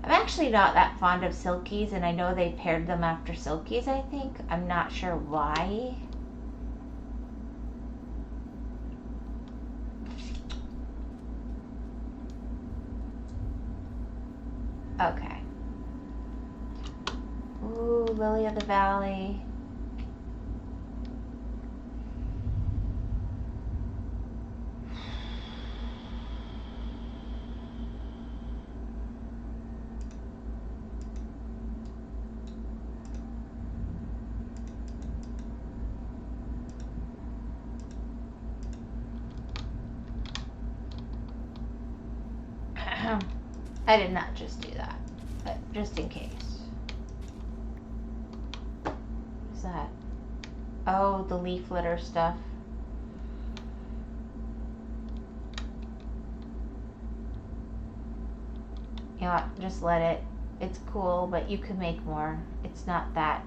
I'm actually not that fond of silkies, and I know they paired them after silkies, I think. I'm not sure why. Okay. Ooh, Lily of the Valley. I did not just do that, but just in case. What's that? Oh, the leaf litter stuff. You know what? Just let it. It's cool, but you can make more. It's not that,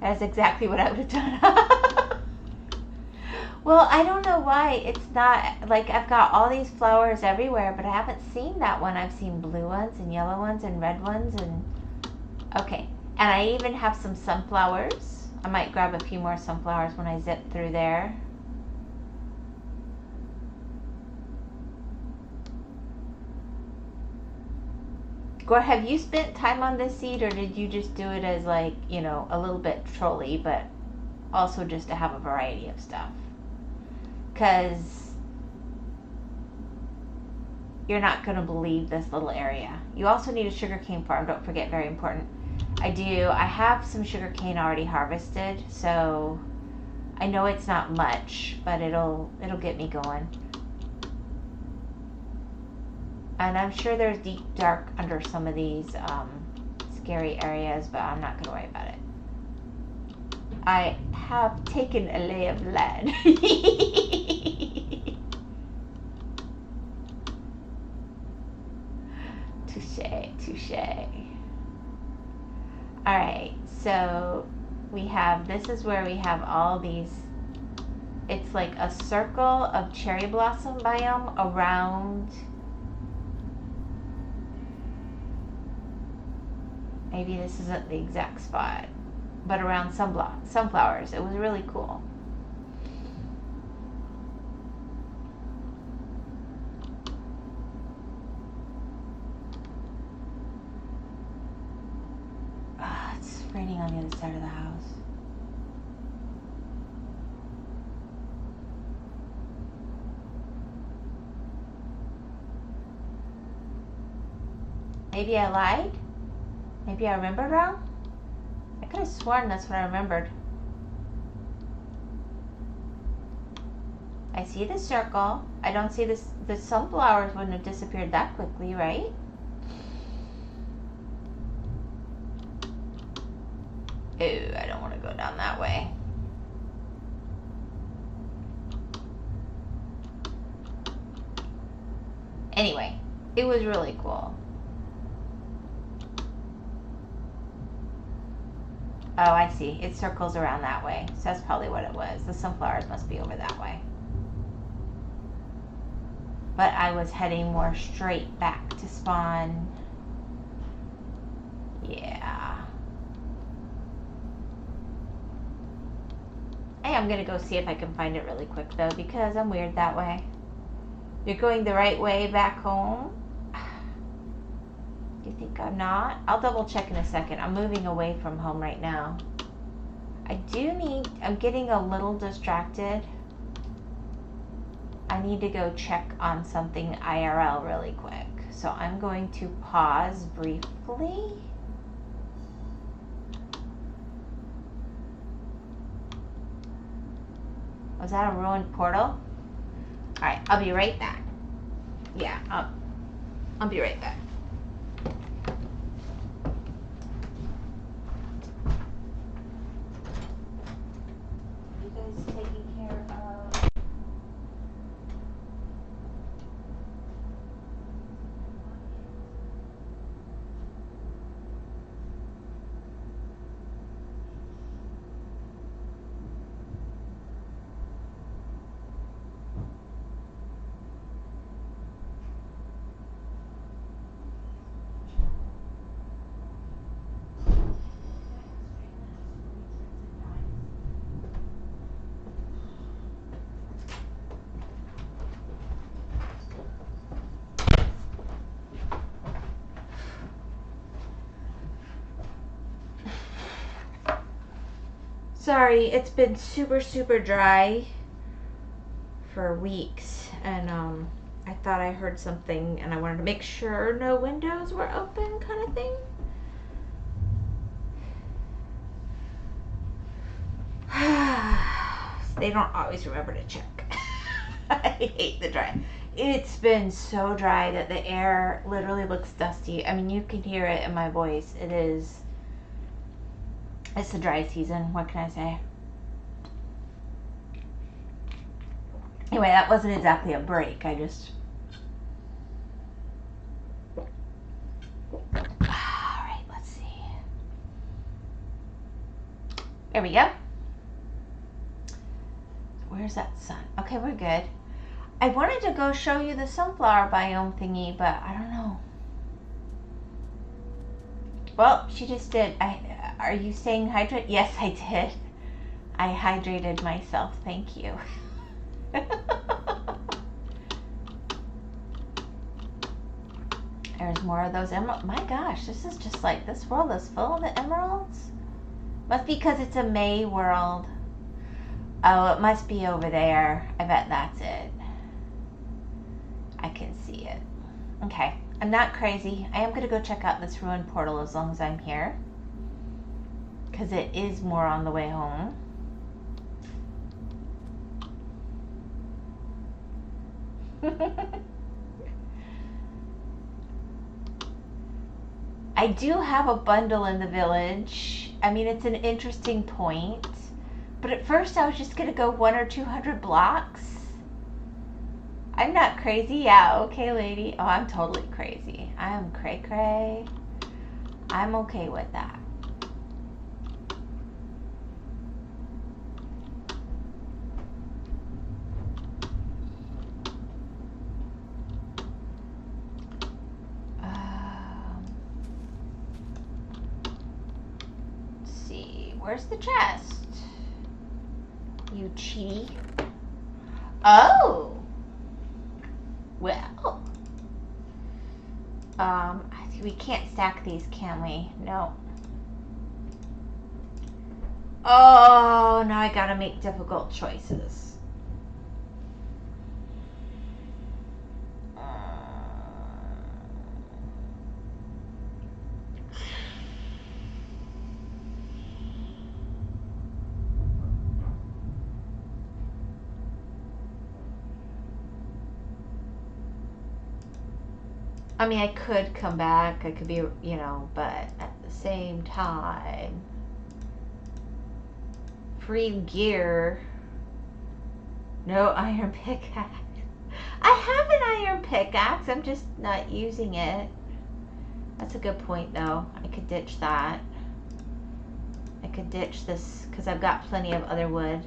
That's exactly what I would have done. Well, I don't know why it's not, like, I've got all these flowers everywhere, but I haven't seen that one. I've seen blue ones and yellow ones and red ones and, okay. And I even have some sunflowers. I might grab a few more sunflowers when I zip through there. Gore, have you spent time on this seed, or did you just do it as, like, you know, a little bit trolly, but also just to have a variety of stuff? Because you're not going to believe this little area. You also need a sugarcane farm. Don't forget, very important. I have some sugarcane already harvested, so I know it's not much, but it'll get me going. And I'm sure there's deep dark under some of these scary areas, but I'm not going to worry about it. I have taken a lay of land. Alright, so we have, this is where we have all these, it's like a circle of cherry blossom biome around, maybe this isn't the exact spot, but around sunflowers. It was really cool. It's raining on the other side of the house. Maybe I lied? Maybe I remembered wrong? I could have sworn that's what I remembered. I see the circle. I don't see this. The sunflowers wouldn't have disappeared that quickly, right? Ew, I don't want to go down that way. Anyway, it was really cool. Oh, I see. It circles around that way. So that's probably what it was. The sunflowers must be over that way. But I was heading more straight back to spawn. Yeah. Hey, I'm gonna go see if I can find it really quick though, because I'm weird that way. You're going the right way back home? You think I'm not? I'll double check in a second. I'm moving away from home right now. I'm getting a little distracted. I need to go check on something IRL really quick. So I'm going to pause briefly. Was that a ruined portal? Alright, I'll be right back. Yeah, I'll be right back. You guys taking care of... Sorry, it's been super dry for weeks, and I thought I heard something and I wanted to make sure no windows were open, kind of thing. They don't always remember to check. I hate the dry. It's been so dry that the air literally looks dusty. I mean, you can hear it in my voice. It's the dry season. What can I say? Anyway, that wasn't exactly a break. I just... Alright, let's see. There we go. Where's that sun? Okay, we're good. I wanted to go show you the sunflower biome thingy, but I don't know. Well, she just did. Are you staying hydrated? Yes, I did. I hydrated myself. Thank you. There's more of those emeralds. My gosh, this is just like, this world is full of the emeralds. Must be because it's a May world. Oh, it must be over there. I bet that's it. I can see it. Okay, I'm not crazy. I am going to go check out this ruined portal as long as I'm here, because it is more on the way home. I do have a bundle in the village. I mean, it's an interesting point. But at first I was just going to go 100 or 200 blocks. I'm not crazy. Yeah, okay, lady. Oh, I'm totally crazy. I am cray-cray. I'm okay with that. Let's see, where's the chest? You cheaty. Oh! Well. We can't stack these, can we? No. Oh, now I gotta make difficult choices. I mean, I could come back. I could be, you know, but at the same time, free gear. No iron pickaxe. I have an iron pickaxe. I'm just not using it. That's a good point, though. I could ditch that. I could ditch this because I've got plenty of other wood.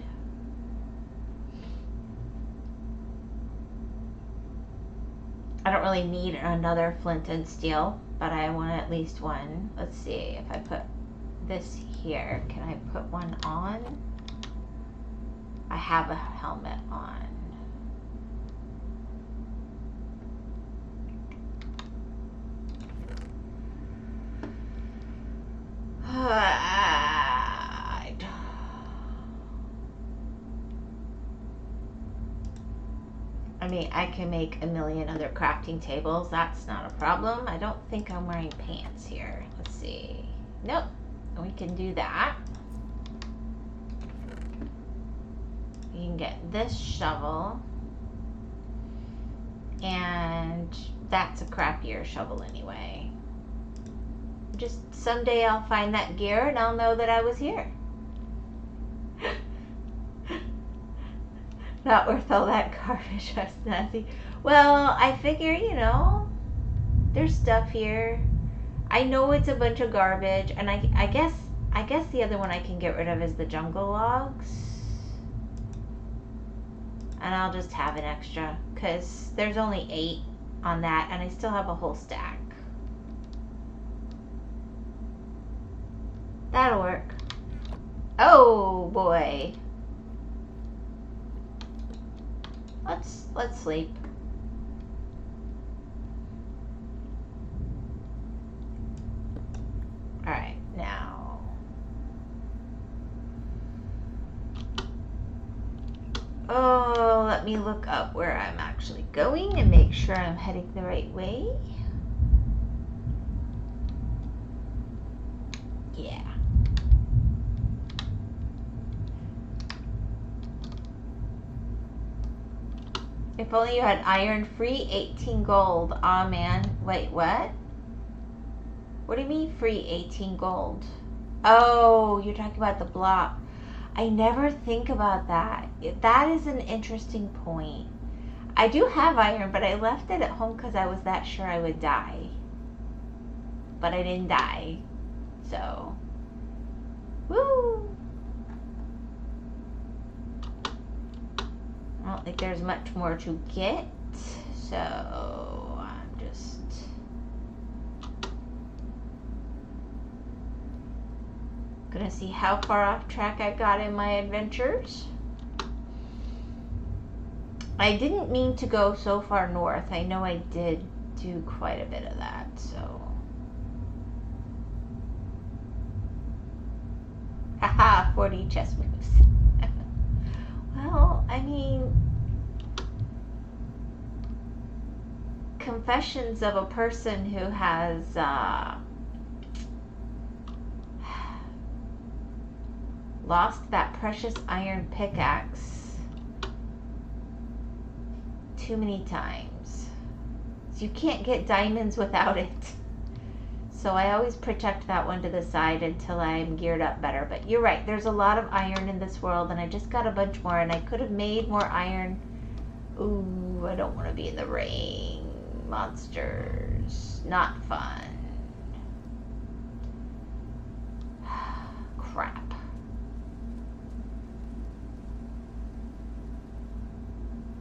I don't really need another flint and steel, but I want at least one. Let's see, if I put this here, can I put one on? I have a helmet on. I mean, I can make a million other crafting tables. That's not a problem. I don't think I'm wearing pants here. Let's see. Nope. We can do that. We can get this shovel. And that's a crappier shovel anyway. Just someday I'll find that gear and I'll know that I was here. Not worth all that garbage, that's nasty. Well, I figure, you know, there's stuff here. I know it's a bunch of garbage, and I guess the other one I can get rid of is the jungle logs. And I'll just have an extra, because there's only 8 on that, and I still have a whole stack. That'll work. Oh boy. Let's sleep. All right, now. Oh, let me look up where I'm actually going and make sure I'm heading the right way. Yeah. If only you had iron free, 18 gold. Aw, man. Wait, what? What do you mean free 18 gold? Oh, you're talking about the block. I never think about that. That is an interesting point. I do have iron, but I left it at home because I was that sure I would die. But I didn't die. So, woo! I don't think there's much more to get, so I'm just gonna see how far off track I got in my adventures. I didn't mean to go so far north. I know I did do quite a bit of that, so. Haha, 40 chess moves. Well, I mean, confessions of a person who has lost that precious iron pickaxe too many times. So you can't get diamonds without it. So I always protect that one to the side until I'm geared up better. But you're right, there's a lot of iron in this world, and I just got a bunch more, and I could have made more iron. Ooh, I don't want to be in the rain. Monsters. Not fun.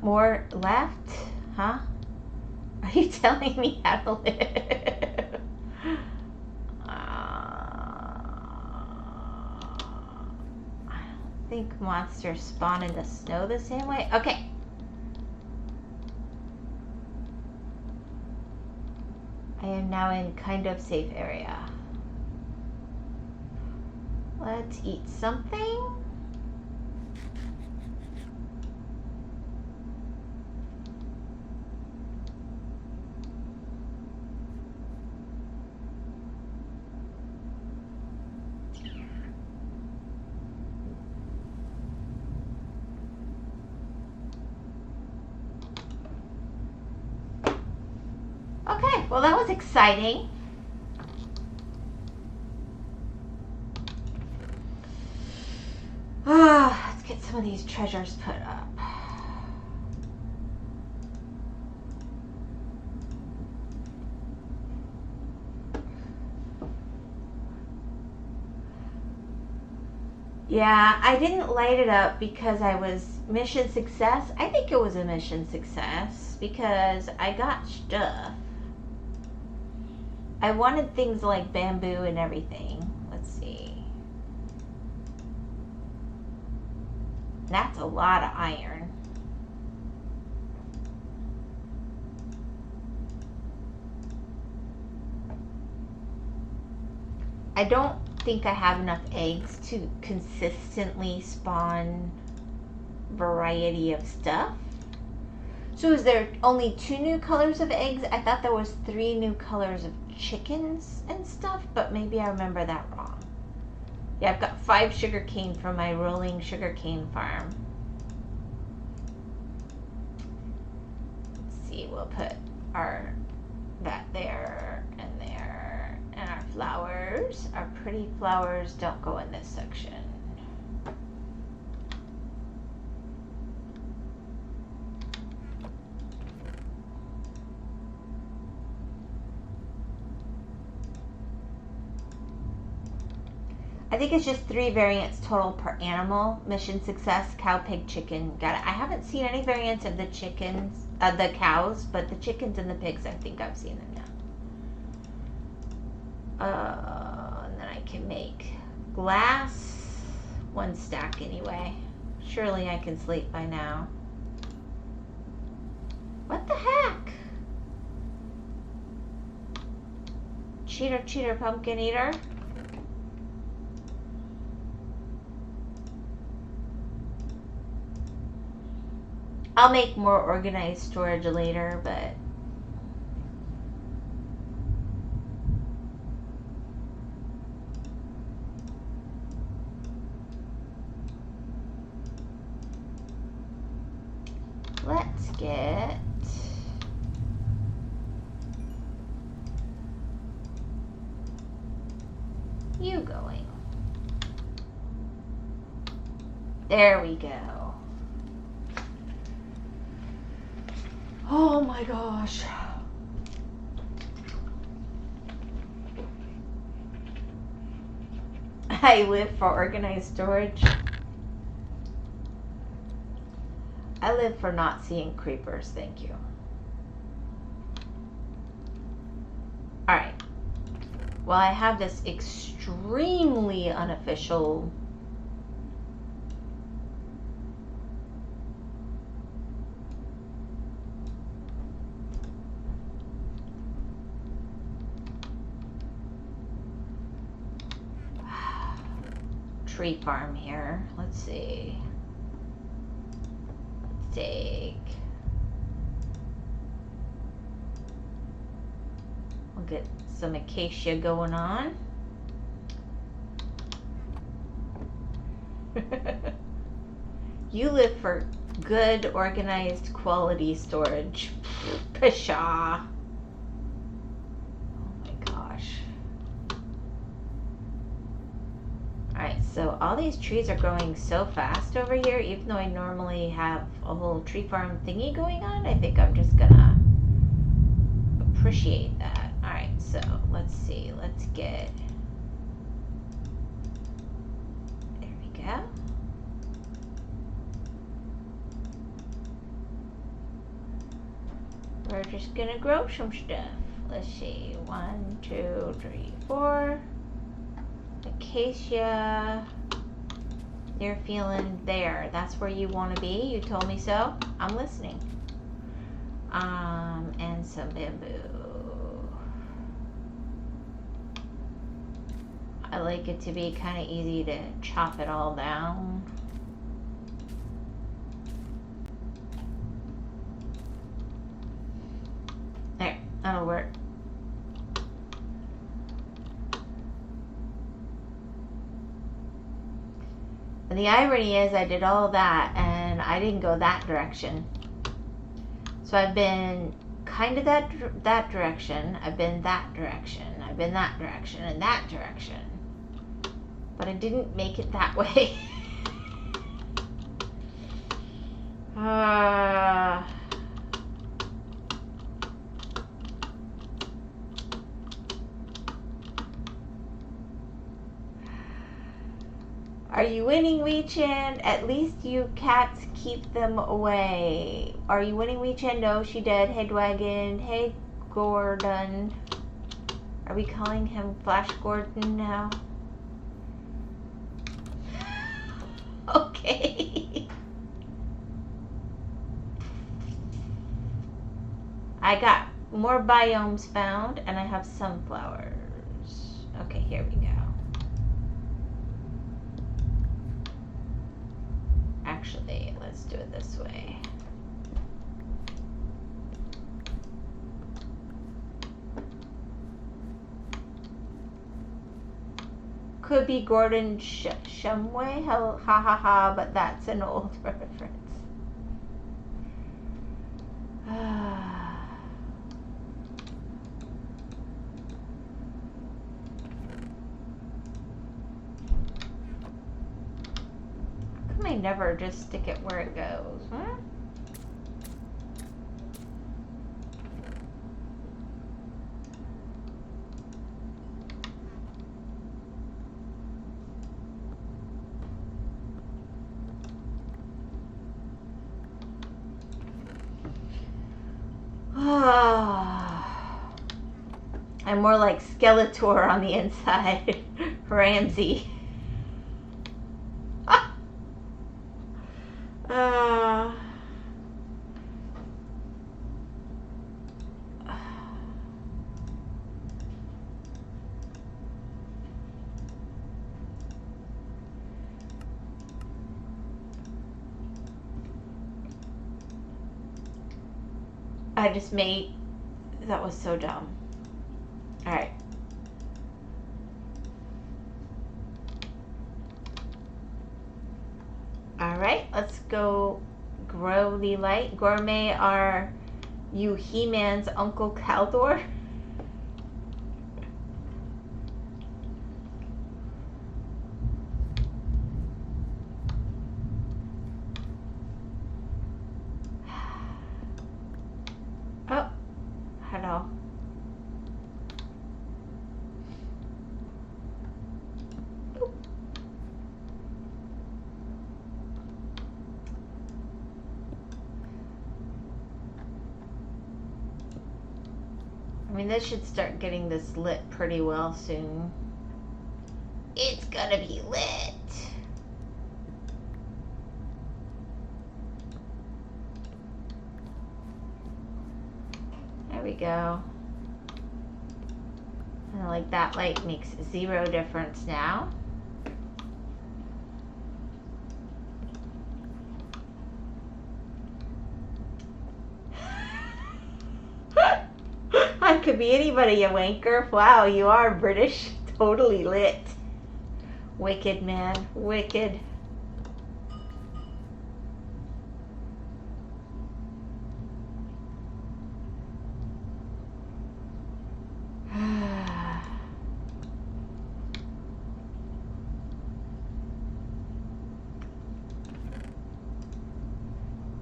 More left? Huh? Are you telling me how to live? I don't think monsters spawn in the snow the same way. Okay. I am now in kind of safe area. Let's eat something. Okay, well that was exciting. Let's get some of these treasures put up. Yeah, I didn't light it up because I was mission success. I think it was a mission success because I got stuff. I wanted things like bamboo and everything. Let's see. That's a lot of iron. I don't think I have enough eggs to consistently spawn variety of stuff. So is there only 2 new colors of eggs? I thought there was 3 new colors of chickens and stuff, but maybe I remember that wrong. Yeah, I've got 5 sugarcane from my rolling sugarcane farm. Let's see, we'll put that there and there, and our flowers, our pretty flowers don't go in this section. I think it's just 3 variants total per animal. Mission success, cow, pig, chicken. Got it. I haven't seen any variants of the chickens, the cows, but the chickens and the pigs, I think I've seen them now. And then I can make glass, 1 stack anyway. Surely I can sleep by now. What the heck? Cheater, cheater, pumpkin eater. I'll make more organized storage later, but let's get you going. There we go. Oh my gosh. I live for organized storage. I live for not seeing creepers, thank you. Alright. Well, I have this extremely unofficial tree farm here. Let's see. Let's take. We'll get some acacia going on. You live for good, organized, quality storage. Pshaw. Alright, so all these trees are growing so fast over here, even though I normally have a whole tree farm thingy going on. I think I'm just gonna appreciate that. Alright, so let's see, let's get, there we go. we're just gonna grow some stuff. Let's see, 1, 2, 3, 4. Acacia. You're feeling there. That's where you want to be. You told me so. I'm listening. And some bamboo. I like it to be kind of easy to chop it all down. There, that'll work. And the irony is I did all that and I didn't go that direction. So I've been kind of that direction. I've been that direction. I've been that direction and that direction. But I didn't make it that way. Are you winning, Weechan? At least you cats keep them away. Are you winning, Weechan? No, she did. Hey, Dwagon. Hey, Gordon. Are we calling him Flash Gordon now? Okay. I got more biomes found, and I have sunflowers. Okay, here we go. Actually, let's do it this way. Could be Gordon Shumway, ha ha ha, but that's an old reference. Come I never just stick it where it goes, huh? I'm more like Skeletor on the inside. Ramsey. I just made, that was so dumb. All right. All right, let's go grow the light. Gourmet, are you He-Man's Uncle Caldor? Oh, hello. I mean, this should start getting this lit pretty well soon. It's gonna be lit. There we go. And like that light makes zero difference now. I could be anybody, you wanker. Wow, you are British. Totally lit. Wicked, man. Wicked.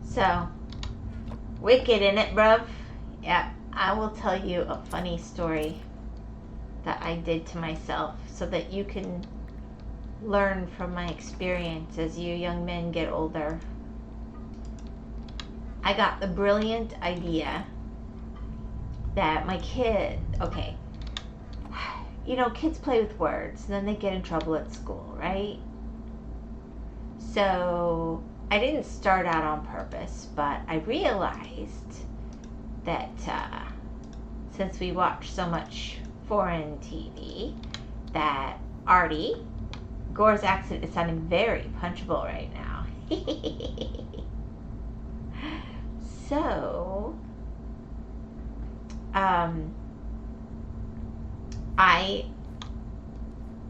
So, wicked in it, bruv. Yep. I will tell you a funny story that I did to myself so that you can learn from my experience as you young men get older. I got the brilliant idea that my kid, okay, you know, kids play with words and then they get in trouble at school, right? So I didn't start out on purpose, but I realized that since we watch so much foreign TV, that Artie, Gore's accent is sounding very punchable right now. So, I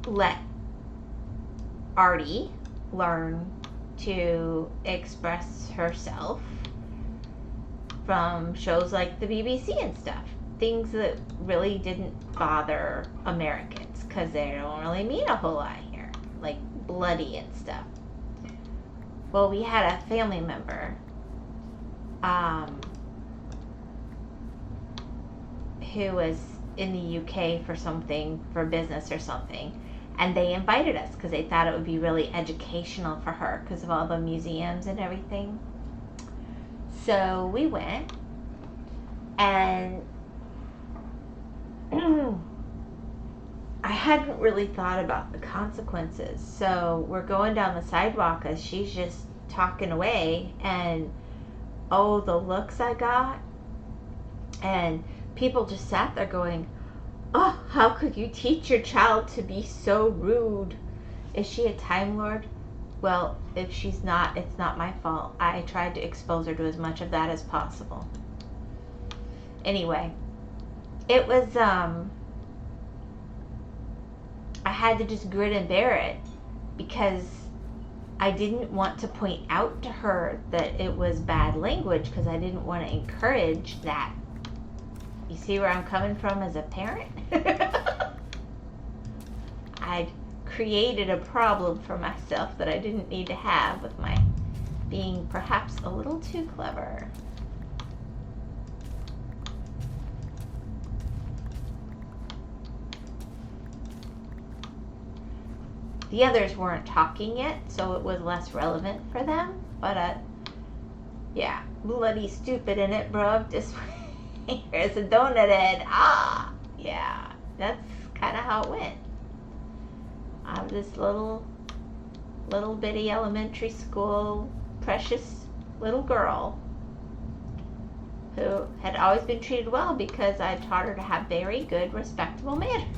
let Artie learn to express herself from shows like the BBC and stuff. Things that really didn't bother Americans because they don't really mean a whole lot here, like bloody and stuff. Well, we had a family member who was in the UK for something, for business or something, and they invited us because they thought it would be really educational for her because of all the museums and everything. So we went, and I hadn't really thought about the consequences. So we're going down the sidewalk as she's just talking away, and oh, the looks I got. And people just sat there going, oh, how could you teach your child to be so rude? Is she a Time Lord? Well, if she's not, it's not my fault. I tried to expose her to as much of that as possible. Anyway, it was, I had to just grit and bear it because I didn't want to point out to her that it was bad language because I didn't want to encourage that. You see where I'm coming from as a parent? I'd created a problem for myself that I didn't need to have with my being perhaps a little too clever. The others weren't talking yet, so it was less relevant for them. But, yeah, bloody stupid in it, bro. Just here's a donut head. Ah, yeah, that's kind of how it went. I'm this little bitty elementary school precious little girl who had always been treated well because I taught her to have very good, respectable manners.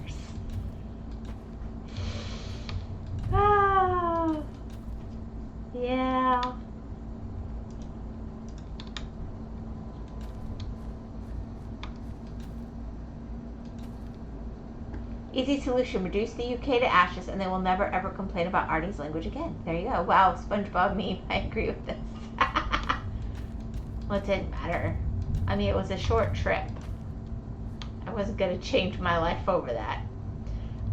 Ah, yeah. Easy solution, reduce the UK to ashes and they will never ever complain about Artie's language again. There you go. Wow, SpongeBob meme. I agree with this. Well, it didn't matter. I mean, it was a short trip. I wasn't going to change my life over that.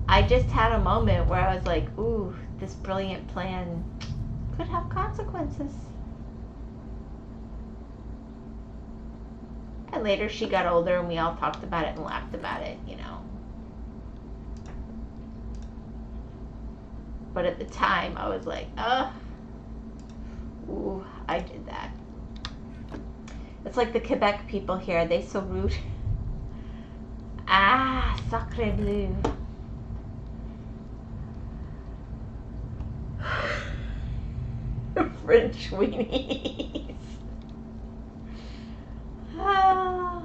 I just had a moment where I was like, ooh, this brilliant plan could have consequences. And later she got older and we all talked about it and laughed about it, you know. But at the time, I was like, ooh, I did that. It's like the Quebec people here. They so rude. Ah, sacre bleu. French weenies. Ah.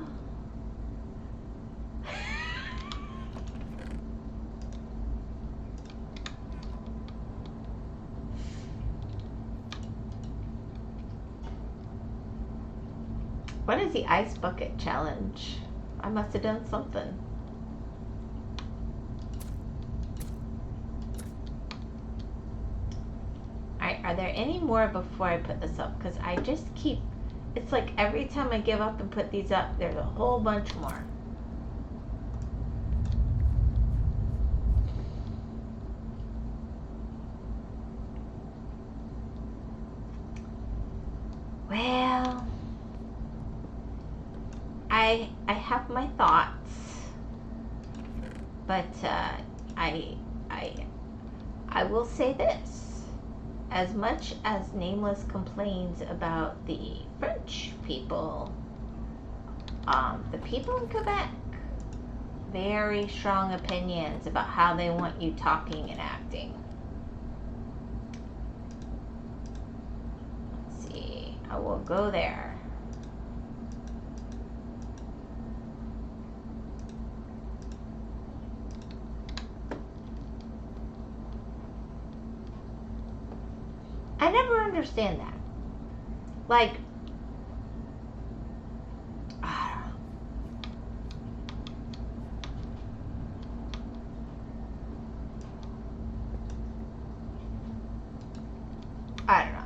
What is the ice bucket challenge? I must have done something. Alright, are there any more before I put this up? Because I just keep, it's like every time I give up and put these up, there's a whole bunch more. Well, I have my thoughts, but I will say this: as much as Nameless complains about the French people The people in Quebec, very strong opinions about how they want you talking and acting. Let's see, I will go there. I never understand that. Like, I don't know.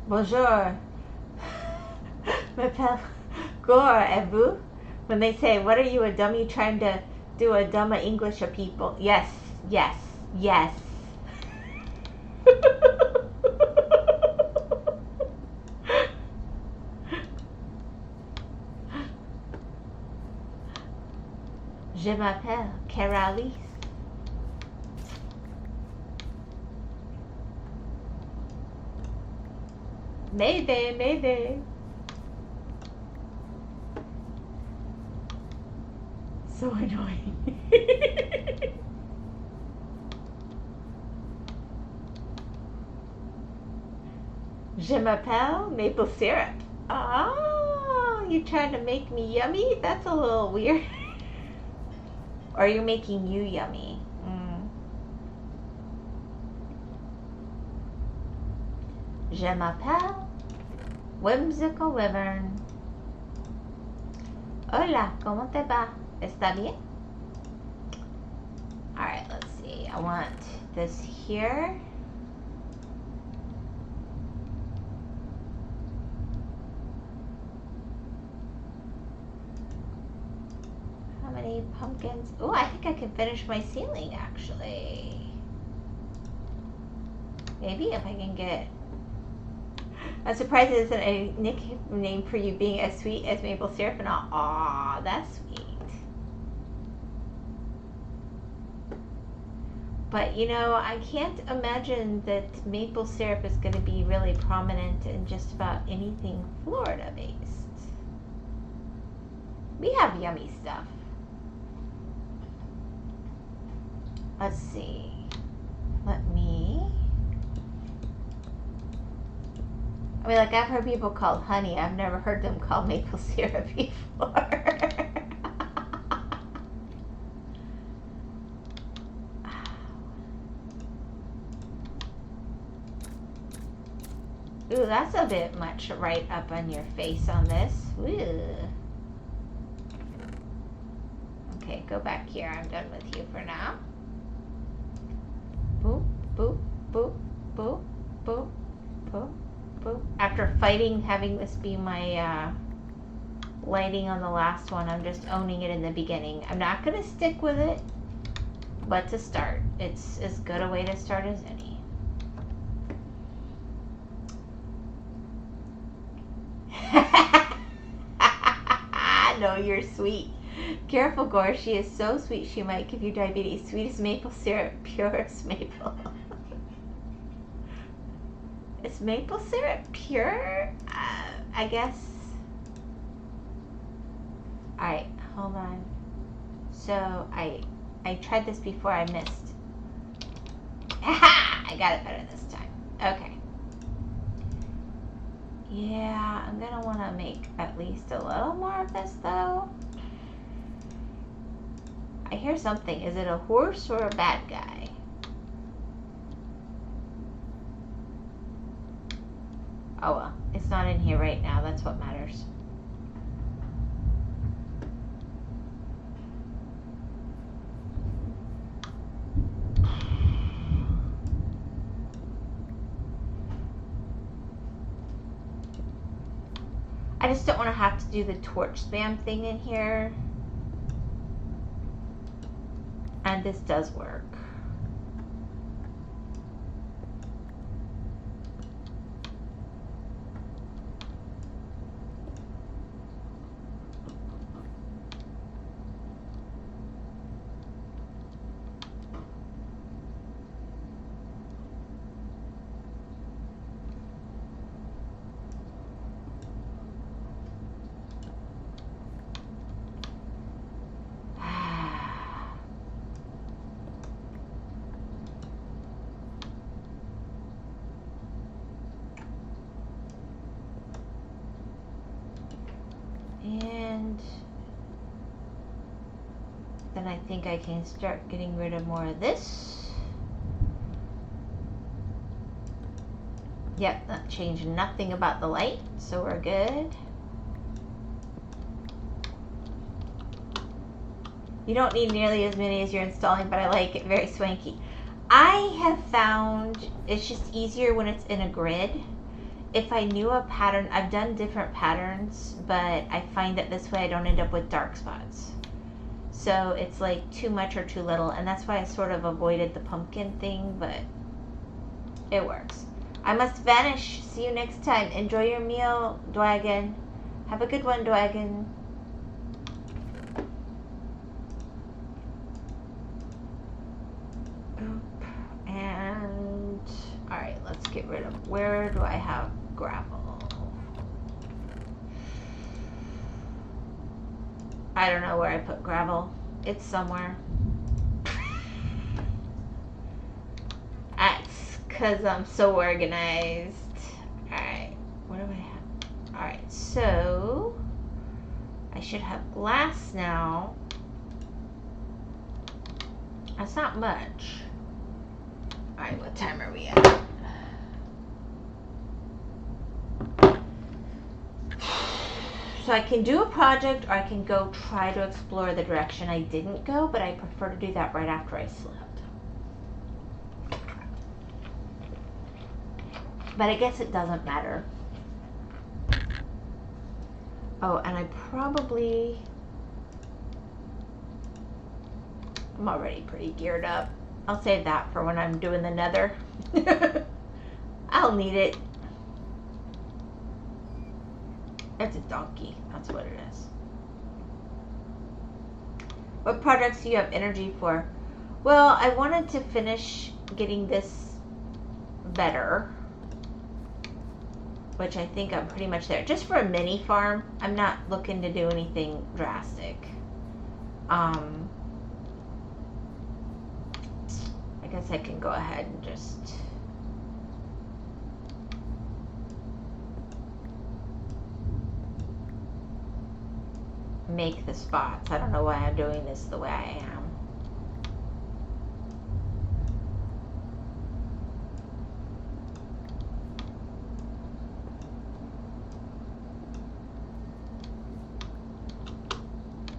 Bonjour. M'appelle Gore, et vous? When they say, what are you, a dummy trying to do a dumb English of people? Yes, yes, yes. Je m'appelle Caralis. Mayday, mayday. So annoying. Je m'appelle maple syrup. Oh, you're trying to make me yummy? That's a little weird. Or you're making you yummy. Je m'appelle WhymsicalWyvern. Hola, ¿cómo te va? ¿Está bien? Alright, let's see. I want this here. How many pumpkins? Oh, I think I can finish my ceiling, actually. Maybe if I can get... I'm surprised it isn't a nickname for you being as sweet as maple syrup and all. Aw, that's sweet. But, you know, I can't imagine that maple syrup is going to be really prominent in just about anything Florida-based. We have yummy stuff. Let's see. Let me... I mean, like, I've heard people called honey. I've never heard them called maple syrup before. Ooh, that's a bit much right up on your face on this. Ooh. Okay, go back here. I'm done with you for now. Boop, boop, boop, boop, boop, boop. After fighting having this be my lighting on the last one, I'm just owning it in the beginning. I'm not going to stick with it, but to start. It's as good a way to start as any. No, you're sweet. Careful, Gore. She is so sweet she might give you diabetes. Sweet as maple syrup, purest maple. Is maple syrup pure? I guess. Alright, hold on. So, I tried this before, I missed. Aha! I got it better this time. Okay. Yeah, I'm gonna want to make at least a little more of this, though. I hear something. Is it a horse or a bad guy? Oh well, it's not in here right now. That's what matters. I just don't want to have to do the torch spam thing in here. And this does work. then I think I can start getting rid of more of this. Yep, that changed nothing about the light, so we're good. You don't need nearly as many as you're installing, but I like it. Very swanky. I have found it's just easier when it's in a grid. If I knew a pattern, I've done different patterns, but I find that this way I don't end up with dark spots. So it's like too much or too little, and that's why I sort of avoided the pumpkin thing, but it works. I must vanish. See you next time. Enjoy your meal, Dwagon. Have a good one, Dwagon. And alright, let's get rid of, where do I have gravel? I don't know where I put gravel. It's somewhere. That's because I'm so organized. Alright, what do I have? Alright, so I should have glass now. That's not much. Alright, what time are we at? So I can do a project, or I can go try to explore the direction I didn't go, but I prefer to do that right after I slept. But I guess it doesn't matter. Oh, and I probably... I'm already pretty geared up. I'll save that for when I'm doing the nether. I'll need it. It's a donkey. That's what it is. What projects do you have energy for? Well, I wanted to finish getting this better, which I think I'm pretty much there. Just for a mini farm. I'm not looking to do anything drastic. I guess I can go ahead and just... make the spots. I don't know why I'm doing this the way I am.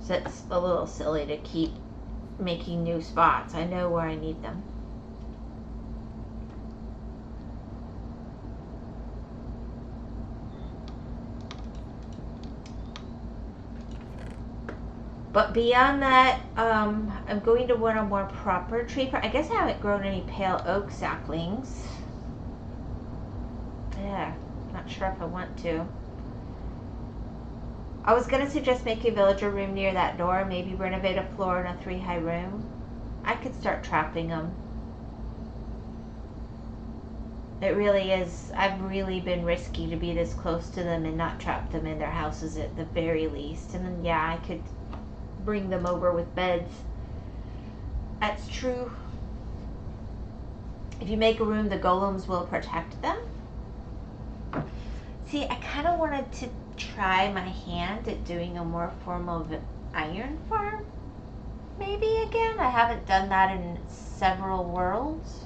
So it's a little silly to keep making new spots. I know where I need them. But beyond that, I'm going to want a more proper tree. I guess I haven't grown any pale oak saplings. Yeah, not sure if I want to. I was going to suggest make a villager room near that door. Maybe renovate a floor in a 3-high room. I could start trapping them. It really is. I've really been risky to be this close to them and not trap them in their houses at the very least. And then, yeah, I could bring them over with beds. That's true. If you make a room, the golems will protect them. See, I kind of wanted to try my hand at doing a more formal iron farm. Maybe again. I haven't done that in several worlds.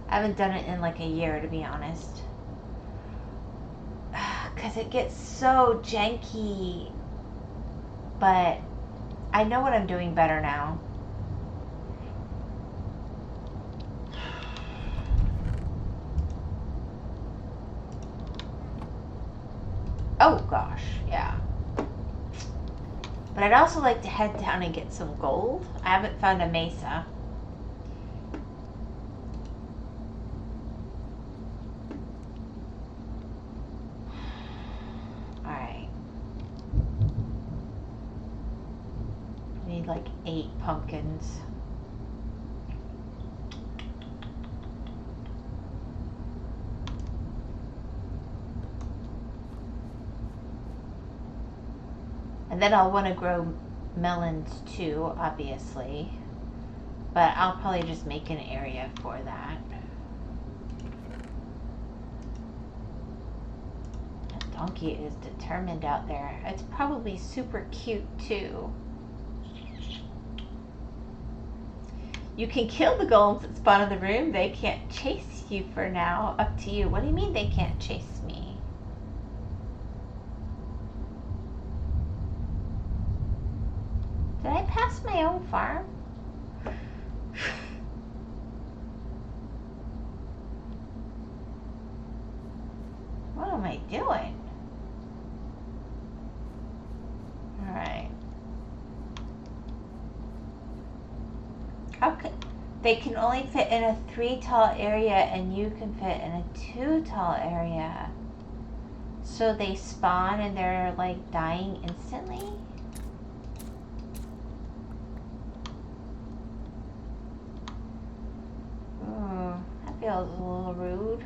I haven't done it in like a year, to be honest. Because it gets so janky. But I know what I'm doing better now. Oh gosh, yeah. But I'd also like to head down and get some gold. I haven't found a mesa. Alright. Need like 8 pumpkins. And then I'll want to grow melons too, obviously. But I'll probably just make an area for that. That donkey is determined out there. It's probably super cute too. You can kill the golems that spawn in the room. They can't chase you for now. Up to you. What do you mean they can't chase me? Did I pass my own farm? What am I doing? Alright. How could... They can only fit in a 3 tall area and you can fit in a 2 tall area. So they spawn and they're like dying instantly? Ooh, that feels a little rude.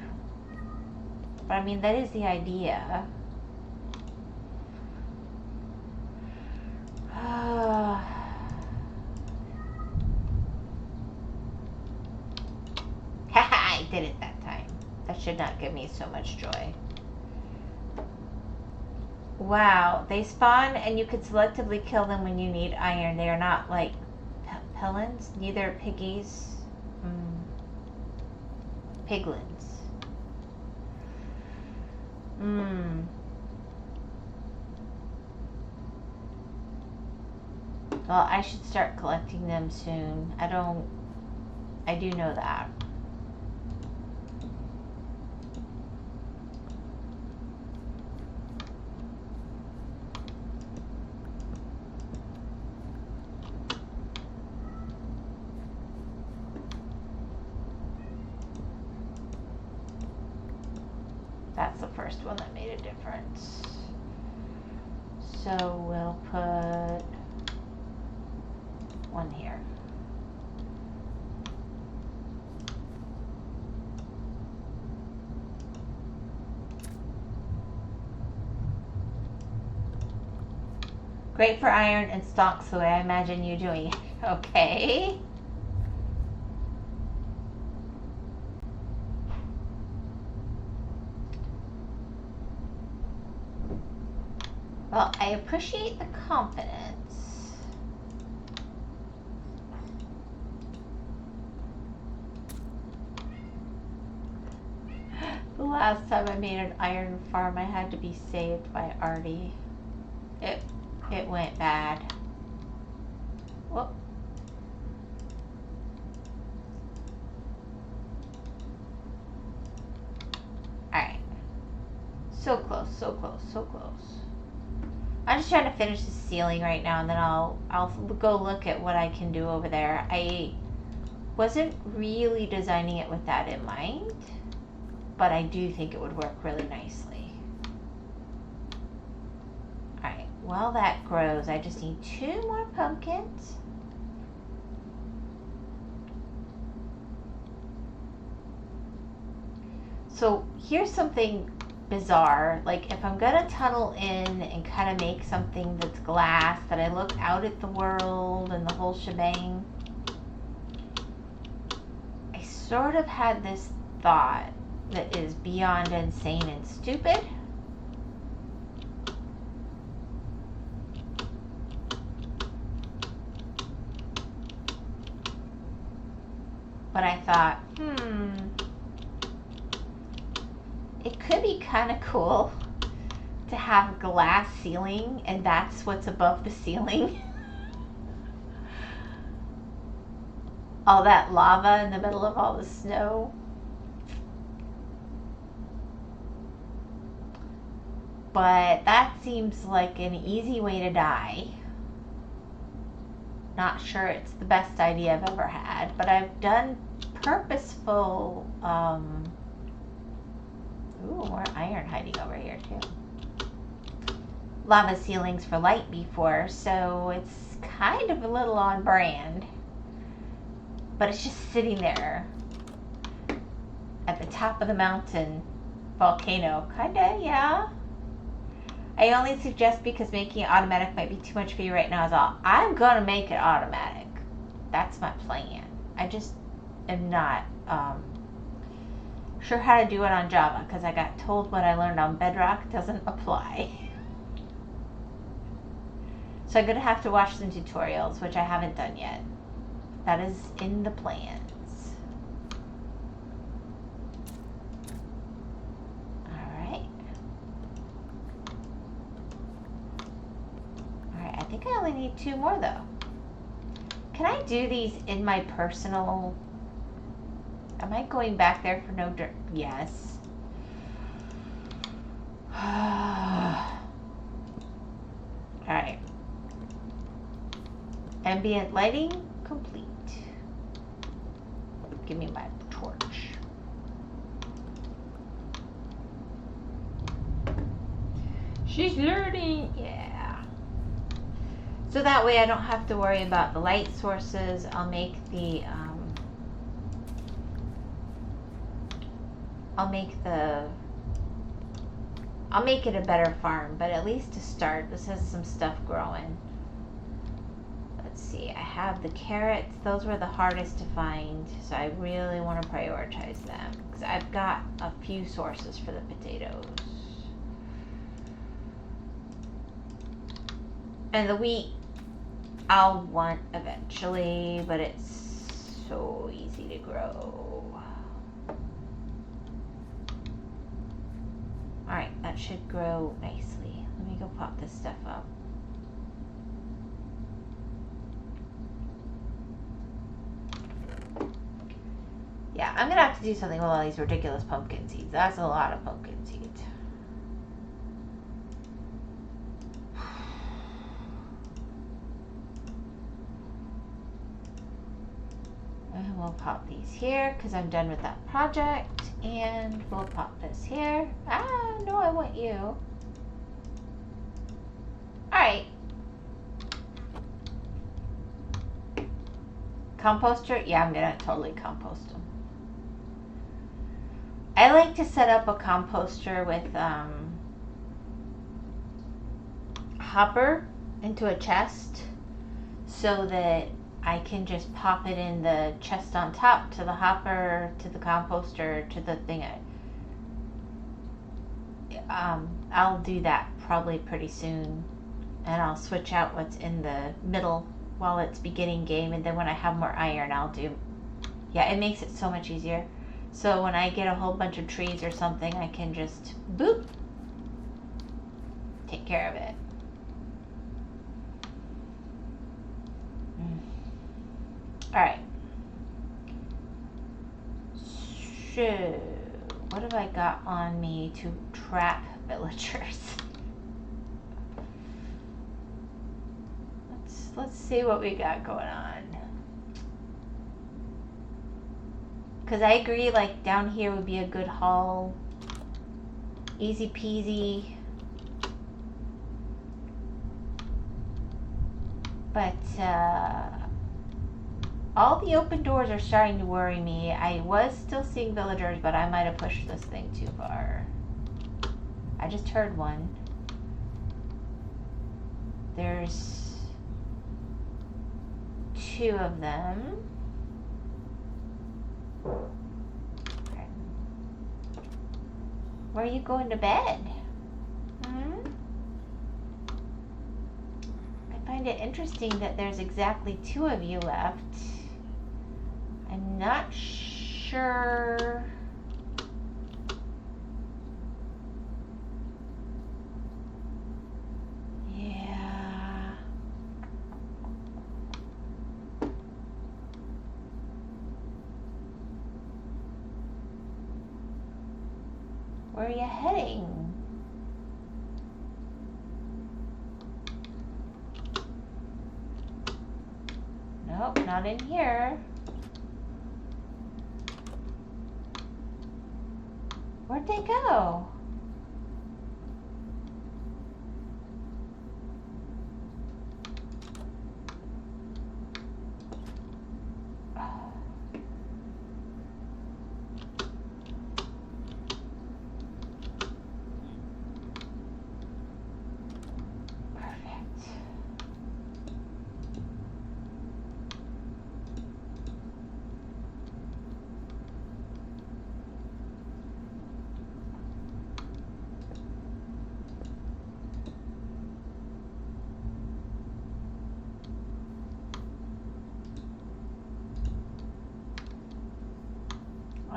But I mean, that is the idea. I did it that time. That should not give me so much joy. Wow, they spawn and you can selectively kill them when you need iron. They are not like pellins, neither piggies, piglins. Well, I should start collecting them soon. I do know that. That's the first one that made a difference. So we'll put one here. Great for iron and stalks the way I imagine you doing. Okay. Well, I appreciate the confidence. The last time I made an iron farm, I had to be saved by Artie. It went bad. Whoop. Alright. So close, so close, so close. I'm just trying to finish the ceiling right now, and then I'll go look at what I can do over there. I wasn't really designing it with that in mind, but I do think it would work really nicely. Alright, while that grows, I just need 2 more pumpkins. So here's something bizarre. Like, if I'm gonna tunnel in and kind of make something that's glass, that I look out at the world and the whole shebang, I sort of had this thought that is beyond insane and stupid. But I thought, it could be kind of cool to have glass ceiling and that's what's above the ceiling. All that lava in the middle of all the snow. But that seems like an easy way to die. Not sure it's the best idea I've ever had, but I've done purposeful, more iron hiding over here too. Lava ceilings for light before, so it's kind of a little on brand. But it's just sitting there at the top of the mountain volcano. Kinda, yeah. I only suggest because making it automatic might be too much for you right now is all. I'm gonna make it automatic. That's my plan. I just am not sure how to do it on Java because I got told what I learned on Bedrock doesn't apply. So I'm gonna have to watch some tutorials, which I haven't done yet. That is in the plans. Alright. Alright, I think I only need 2 more though. Can I do these in my personal... Am I going back there for no dirt? Yes. Alright. Ambient lighting complete. Give me my torch. She's learning. Yeah. So that way I don't have to worry about the light sources. I'll make the I'll make it a better farm, but at least to start, this has some stuff growing. Let's see, I have the carrots. Those were the hardest to find, so I really want to prioritize them because I've got a few sources for the potatoes. And the wheat I'll want eventually, but it's so easy to grow. Alright, that should grow nicely. Let me go pop this stuff up. Yeah, I'm gonna have to do something with all these ridiculous pumpkin seeds. That's a lot of pumpkin seeds. And we'll pop these here because I'm done with that project. And we'll pop this here. Ah, no, I want you. Alright. Composter? Yeah, I'm gonna totally compost them. I like to set up a composter with hopper into a chest so that I can just pop it in the chest on top to the hopper, to the composter, to the thing. I'll do that probably pretty soon. And I'll switch out what's in the middle while it's beginning game. And then when I have more iron, I'll do... Yeah, it makes it so much easier. So when I get a whole bunch of trees or something, I can just, boop, take care of it. Alright. So, what have I got on me to trap villagers? Let's see what we got going on. Because I agree, like, down here would be a good haul. Easy peasy. But, all the open doors are starting to worry me. I was still seeing villagers, but I might have pushed this thing too far. I just heard one. There's 2 of them. Okay. Where are you going to bed? I find it interesting that there's exactly 2 of you left. I'm not sure. Yeah. Where are you heading? Nope, not in here. Where'd they go?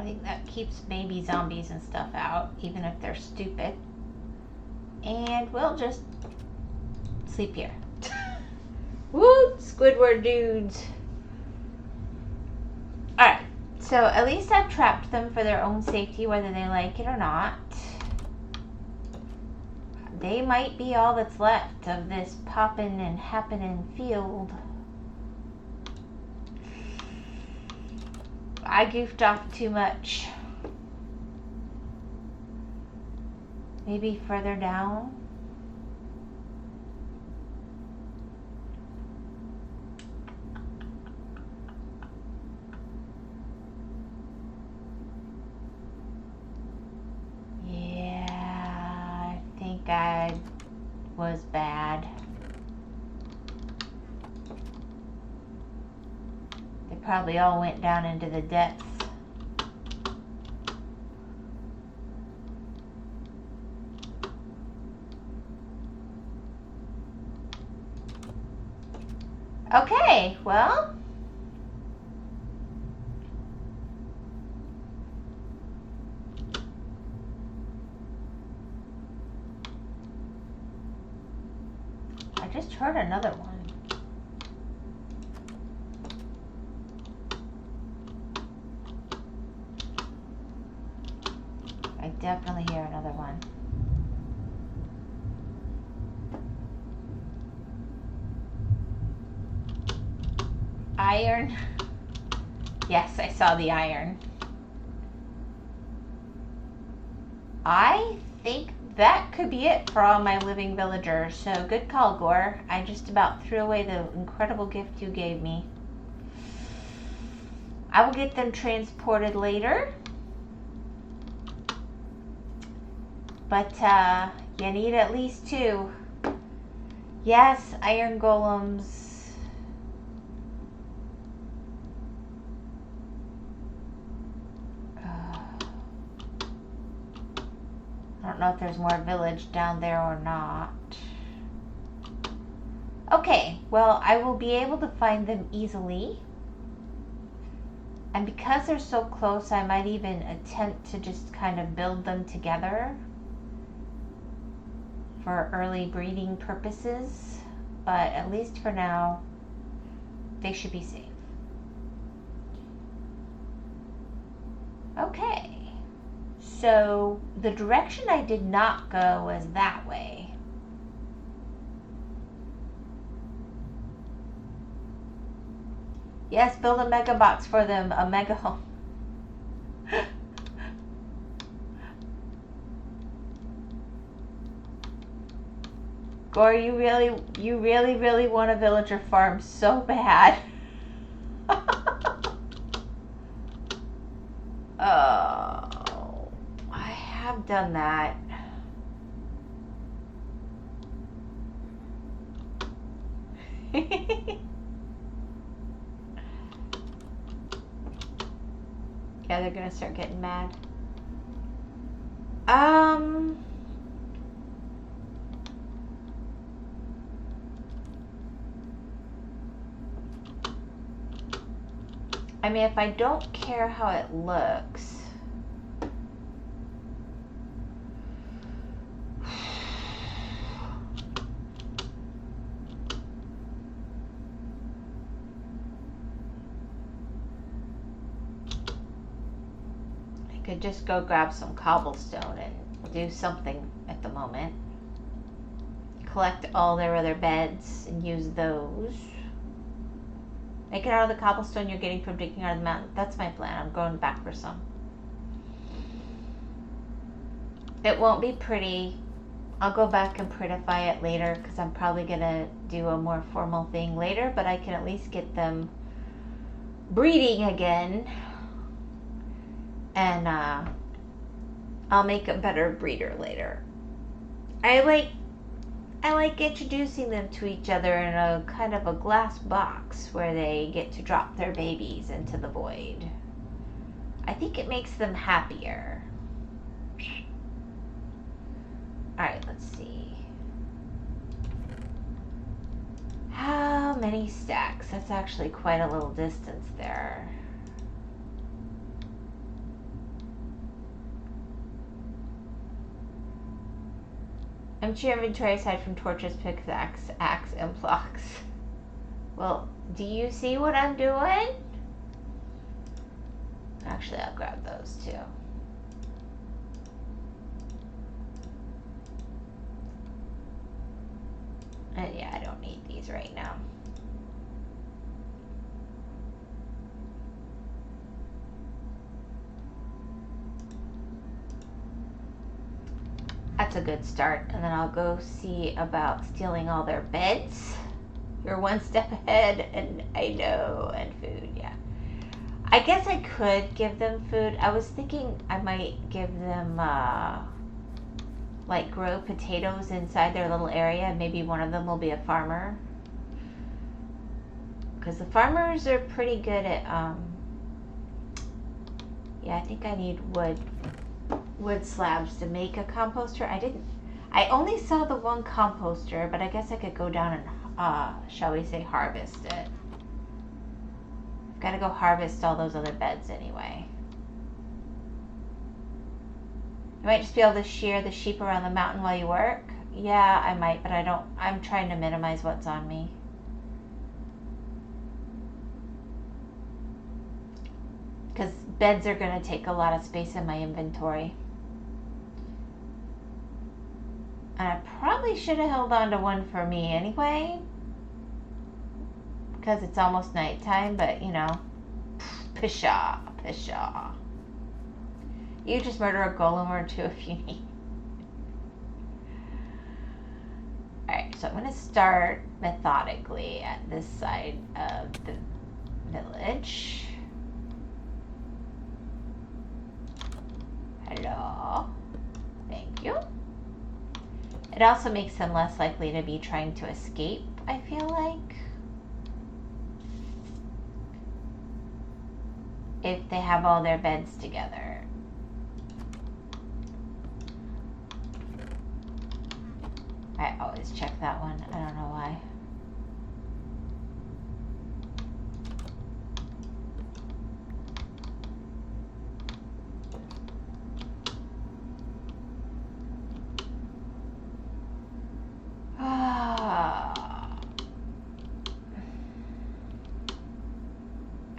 I think that keeps maybe zombies and stuff out, even if they're stupid. And we'll just sleep here. Woo, Squidward dudes. Alright, so at least I've trapped them for their own safety, whether they like it or not. They might be all that's left of this poppin' and happening field. I goofed off too much. Maybe further down. Yeah, I think I was bad. They probably all went down into the depths. Okay, well, I just heard another one. I definitely hear another one. Iron. Yes, I saw the iron. I think that could be it for all my living villagers. So good call, Gore. I just about threw away the incredible gift you gave me. I will get them transported later. But you need at least 2. Yes, iron golems. I don't know if there's more village down there or not. Okay, well, I will be able to find them easily. And because they're so close, I might even attempt to just kind of build them together for early breeding purposes. But at least for now, they should be safe. Okay. So the direction I did not go was that way. Yes, build a mega box for them, a mega home. Gore, you really want a villager farm so bad. Oh, I have done that. Yeah, they're gonna start getting mad. I mean, if I don't care how it looks, I could just go grab some cobblestone and do something at the moment. Collect all their other beds and use those. Make it out of the cobblestone you're getting from digging out of the mountain. That's my plan. I'm going back for some. It won't be pretty. I'll go back and prettify it later because I'm probably going to do a more formal thing later, but I can at least get them breeding again. And I'll make a better breeder later. I like introducing them to each other in a kind of a glass box where they get to drop their babies into the void. I think it makes them happier. Alright, let's see. How many stacks? That's actually quite a little distance there. Empty your inventory aside from torches, pickaxe, axe, and blocks. Well, do you see what I'm doing? Actually, I'll grab those too. And yeah, I don't need these right now. That's a good start. And then I'll go see about stealing all their beds. You're one step ahead, and I know, and food, yeah. I guess I could give them food. I was thinking I might give them, like, grow potatoes inside their little area. Maybe one of them will be a farmer. Because the farmers are pretty good at, yeah, I think I need wood slabs to make a composter. I only saw the one composter, but I guess I could go down and, shall we say, harvest it. I've got to go harvest all those other beds anyway. You might just be able to shear the sheep around the mountain while you work. Yeah, I might, but I'm trying to minimize what's on me. Because beds are going to take a lot of space in my inventory. And I probably should have held on to one for me anyway. Because it's almost nighttime, but you know. Pshaw, pshaw. You just murder a golem or two if you need. Alright, so I'm going to start methodically at this side of the village. Hello. Thank you. It also makes them less likely to be trying to escape, I feel like. If they have all their beds together. I always check that one. I don't know why.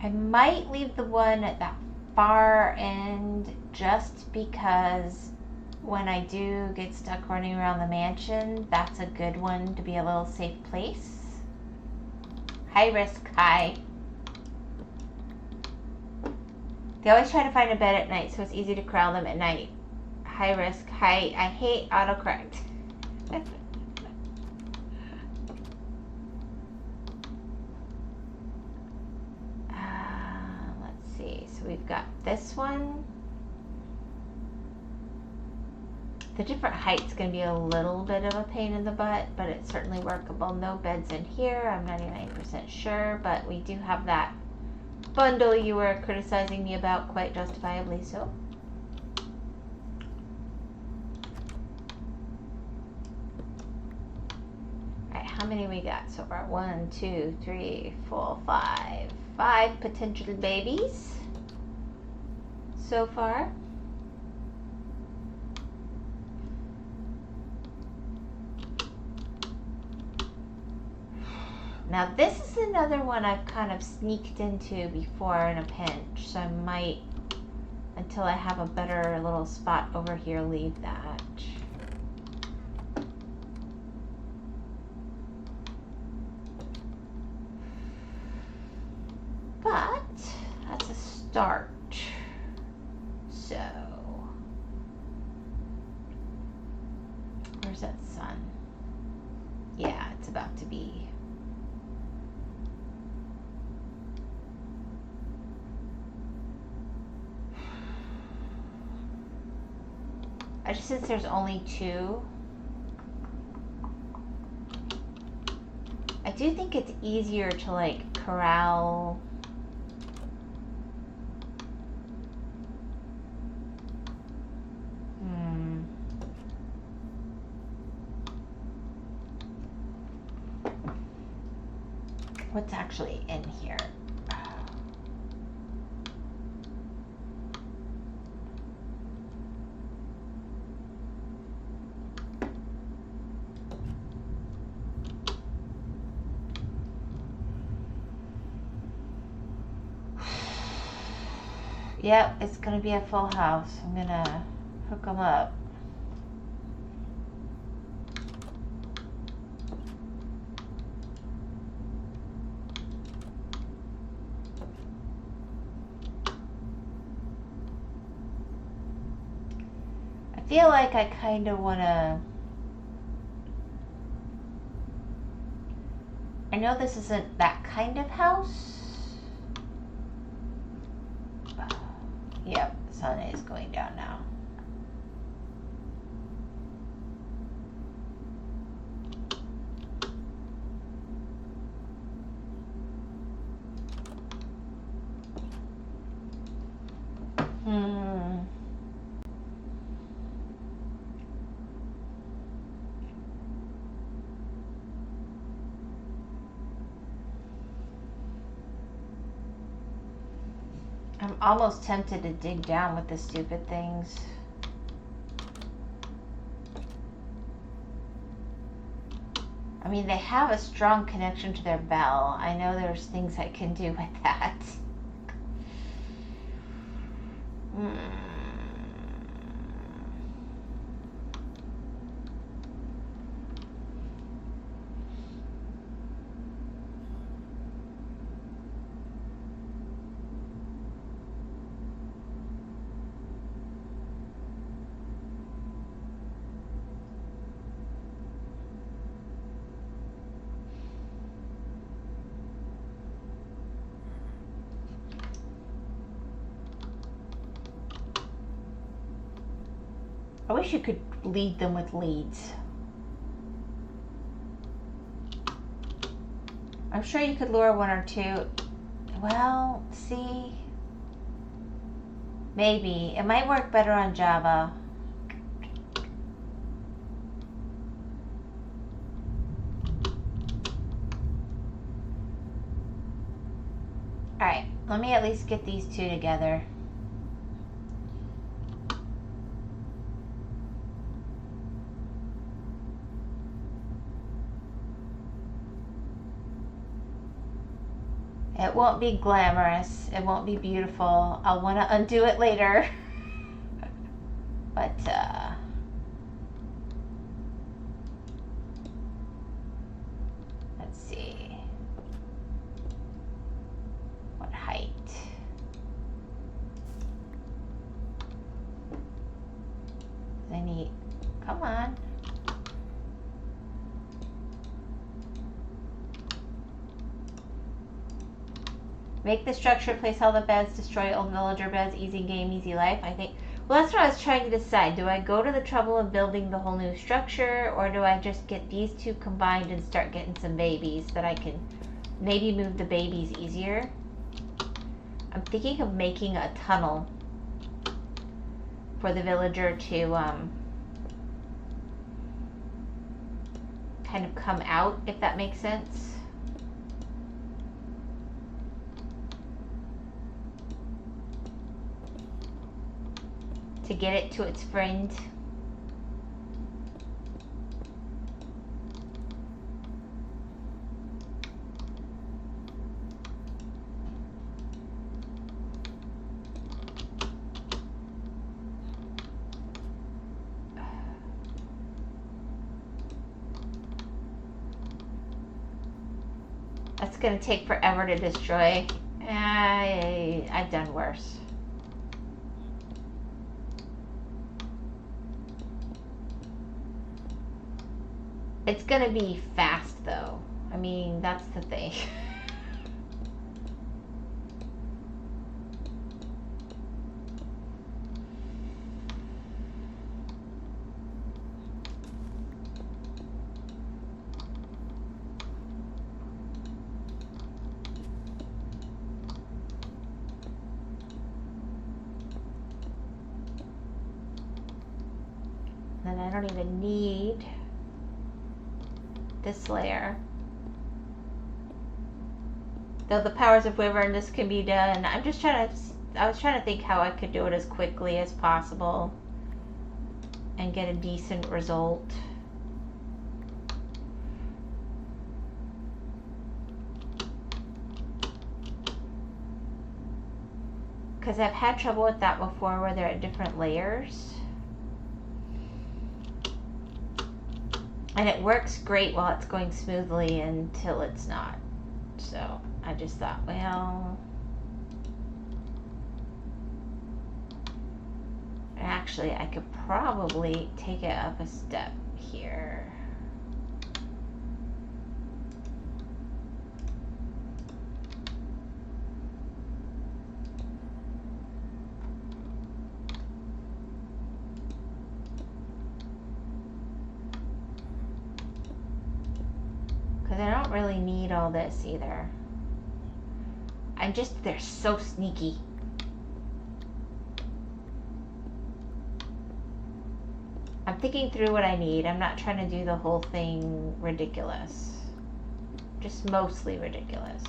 I might leave the one at that far end just because when I do get stuck running around the mansion, that's a good one to be a little safe place. High risk, high. They always try to find a bed at night, so it's easy to corral them at night. High risk, high. I hate autocorrect. Let's see. So we've got this one. The different height's going to be a little bit of a pain in the butt, but it's certainly workable. No beds in here. I'm 99% sure, but we do have that bundle you were criticizing me about, quite justifiably so. Alright, how many we got so far? 1, 2, 3, 4, 5. 5 potential babies so far. Now this is another one I've kind of sneaked into before in a pinch, so I might, until I have a better little spot over here, leave that. But that's a start. So, where's that sun? Yeah, it's about to be. Since there's only 2, I do think it's easier to like corral what's actually in here. Yep, it's gonna be a full house. I'm gonna hook them up. I feel like I kind of want to... I know this isn't that kind of house. Yep, the sun is going down now. I'm almost tempted to dig down with the stupid things. I mean, they have a strong connection to their bell. I know there's things I can do with that. I wish you could lead them with leads. I'm sure you could lure one or two. Well, see, maybe. It might work better on Java. Alright, let me at least get these two together. It won't be glamorous. It won't be beautiful. I'll want to undo it later. But, let's see. What height? I need, come on. Make the structure, place all the beds, destroy old villager beds, easy game, easy life. I think, well, that's what I was trying to decide. Do I go to the trouble of building the whole new structure, or do I just get these two combined and start getting some babies that I can maybe move the babies easier? I'm thinking of making a tunnel for the villager to kind of come out, if that makes sense. To get it to its friend. That's gonna take forever to destroy. I've done worse. It's gonna be fast though. I mean, that's the thing. And I don't even need this layer. Though the powers of Wyvern, this can be done. I was trying to think how I could do it as quickly as possible and get a decent result. Because I've had trouble with that before where they're at different layers. And it works great while it's going smoothly until it's not. So I just thought, well, actually I could probably take it up a step here. Because I don't really need all this either. They're so sneaky. I'm thinking through what I need. I'm not trying to do the whole thing ridiculous. Just mostly ridiculous.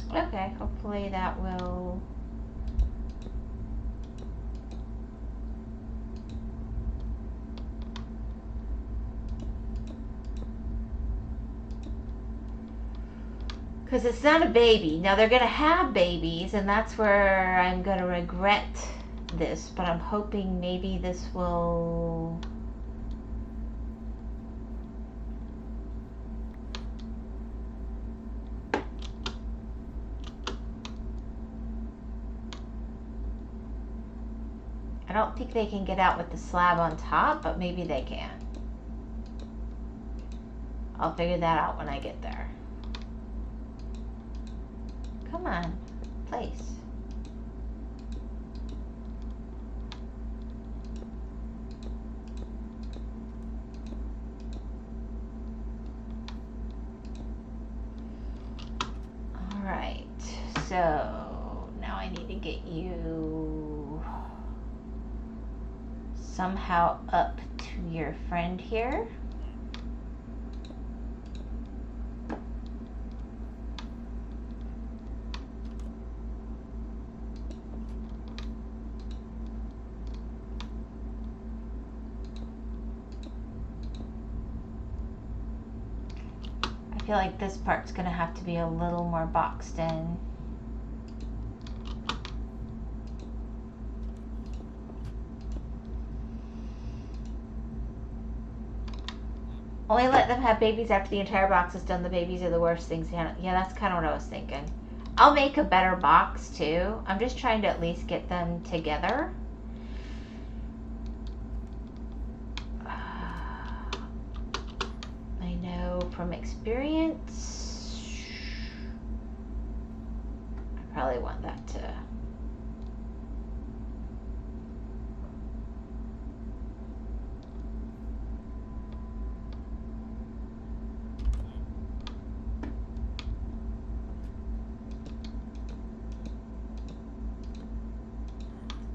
Okay, hopefully that will... Because it's not a baby. Now they're going to have babies, and that's where I'm going to regret this, but I'm hoping maybe this will... I don't think they can get out with the slab on top, but maybe they can. I'll figure that out when I get there. Come on, place. All right, so now I need to get you somehow up to your friend here. I feel like this part's gonna have to be a little more boxed in. Only let them have babies after the entire box is done. The babies are the worst things. Yeah, that's kind of what I was thinking. I'll make a better box too. I'm just trying to at least get them together. I know from experience, I probably want that to...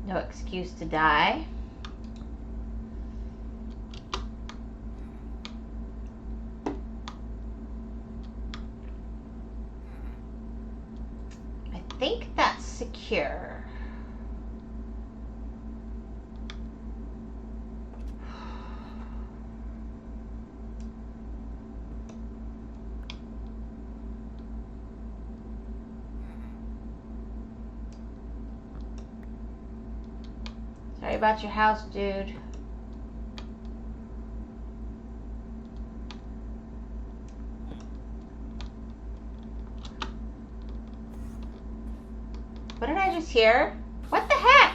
No excuse to die. I think that's secure. Sorry about your house, dude. What did I just hear? What the heck?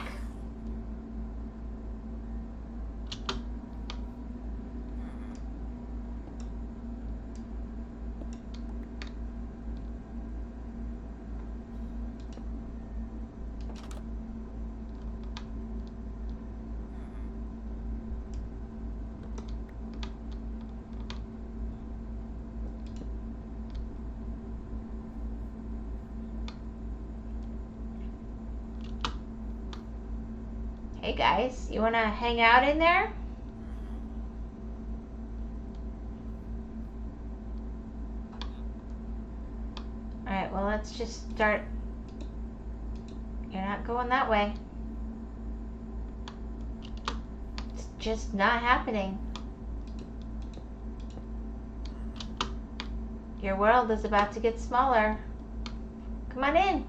Hey guys, you wanna hang out in there? Alright, well let's just start You're not going that way. It's just not happening. Your world is about to get smaller. Come on in.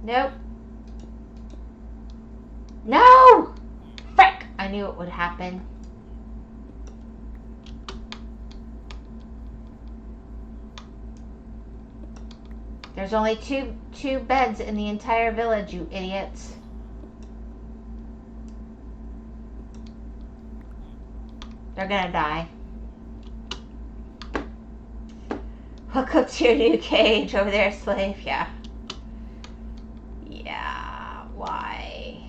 Nope. No! Frick! I knew it would happen. There's only two beds in the entire village, you idiots. They're gonna die. Welcome to your new cage over there, slave. Yeah. Yeah, why?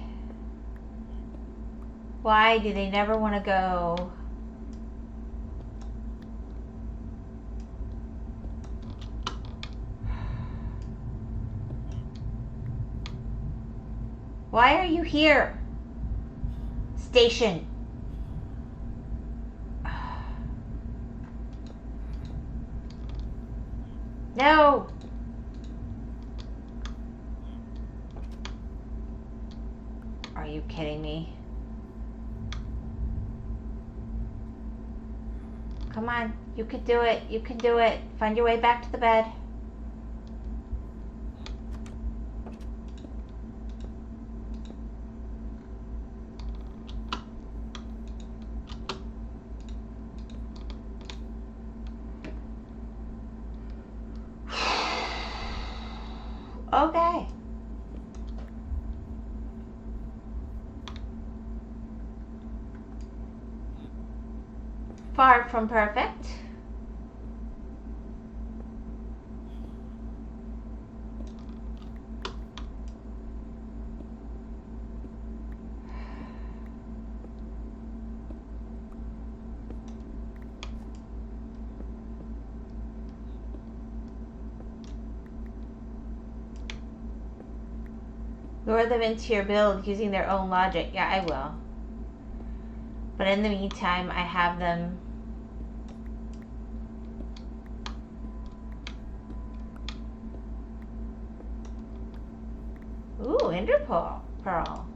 Why do they never want to go? Why are you here? Station. No. Are you kidding me? Come on, you can do it. You can do it. Find your way back to the bed. Okay. Far from perfect. Lure them into your build using their own logic. Yeah, I will. But in the meantime, I have them. Ooh, Ender Pearl.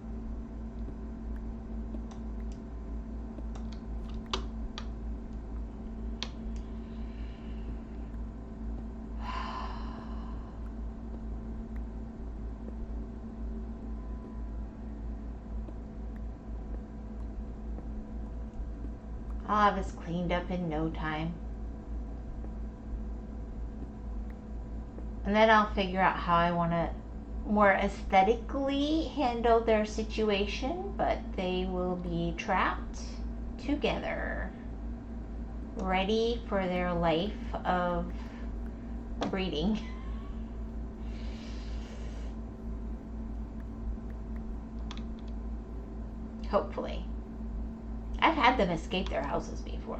I'll have this cleaned up in no time. And then I'll figure out how I want to more aesthetically handle their situation, but they will be trapped together, ready for their life of breeding. Hopefully. I've had them escape their houses before.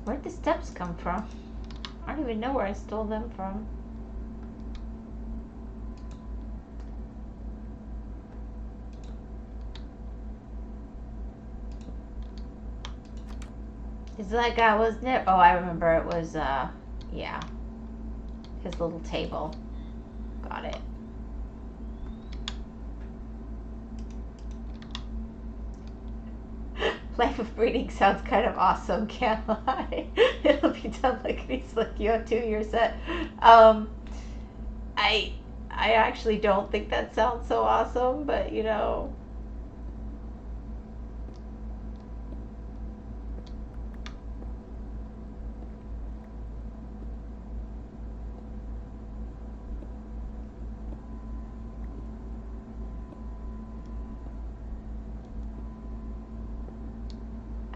Where'd the steps come from? I don't even know where I stole them from. Is that guy, wasn't it? Oh, I remember it was, yeah. His little table. Got it. Life of breeding sounds kind of awesome, can't lie. It'll be done lickety slick. You have 2 years set. I actually don't think that sounds so awesome, but you know.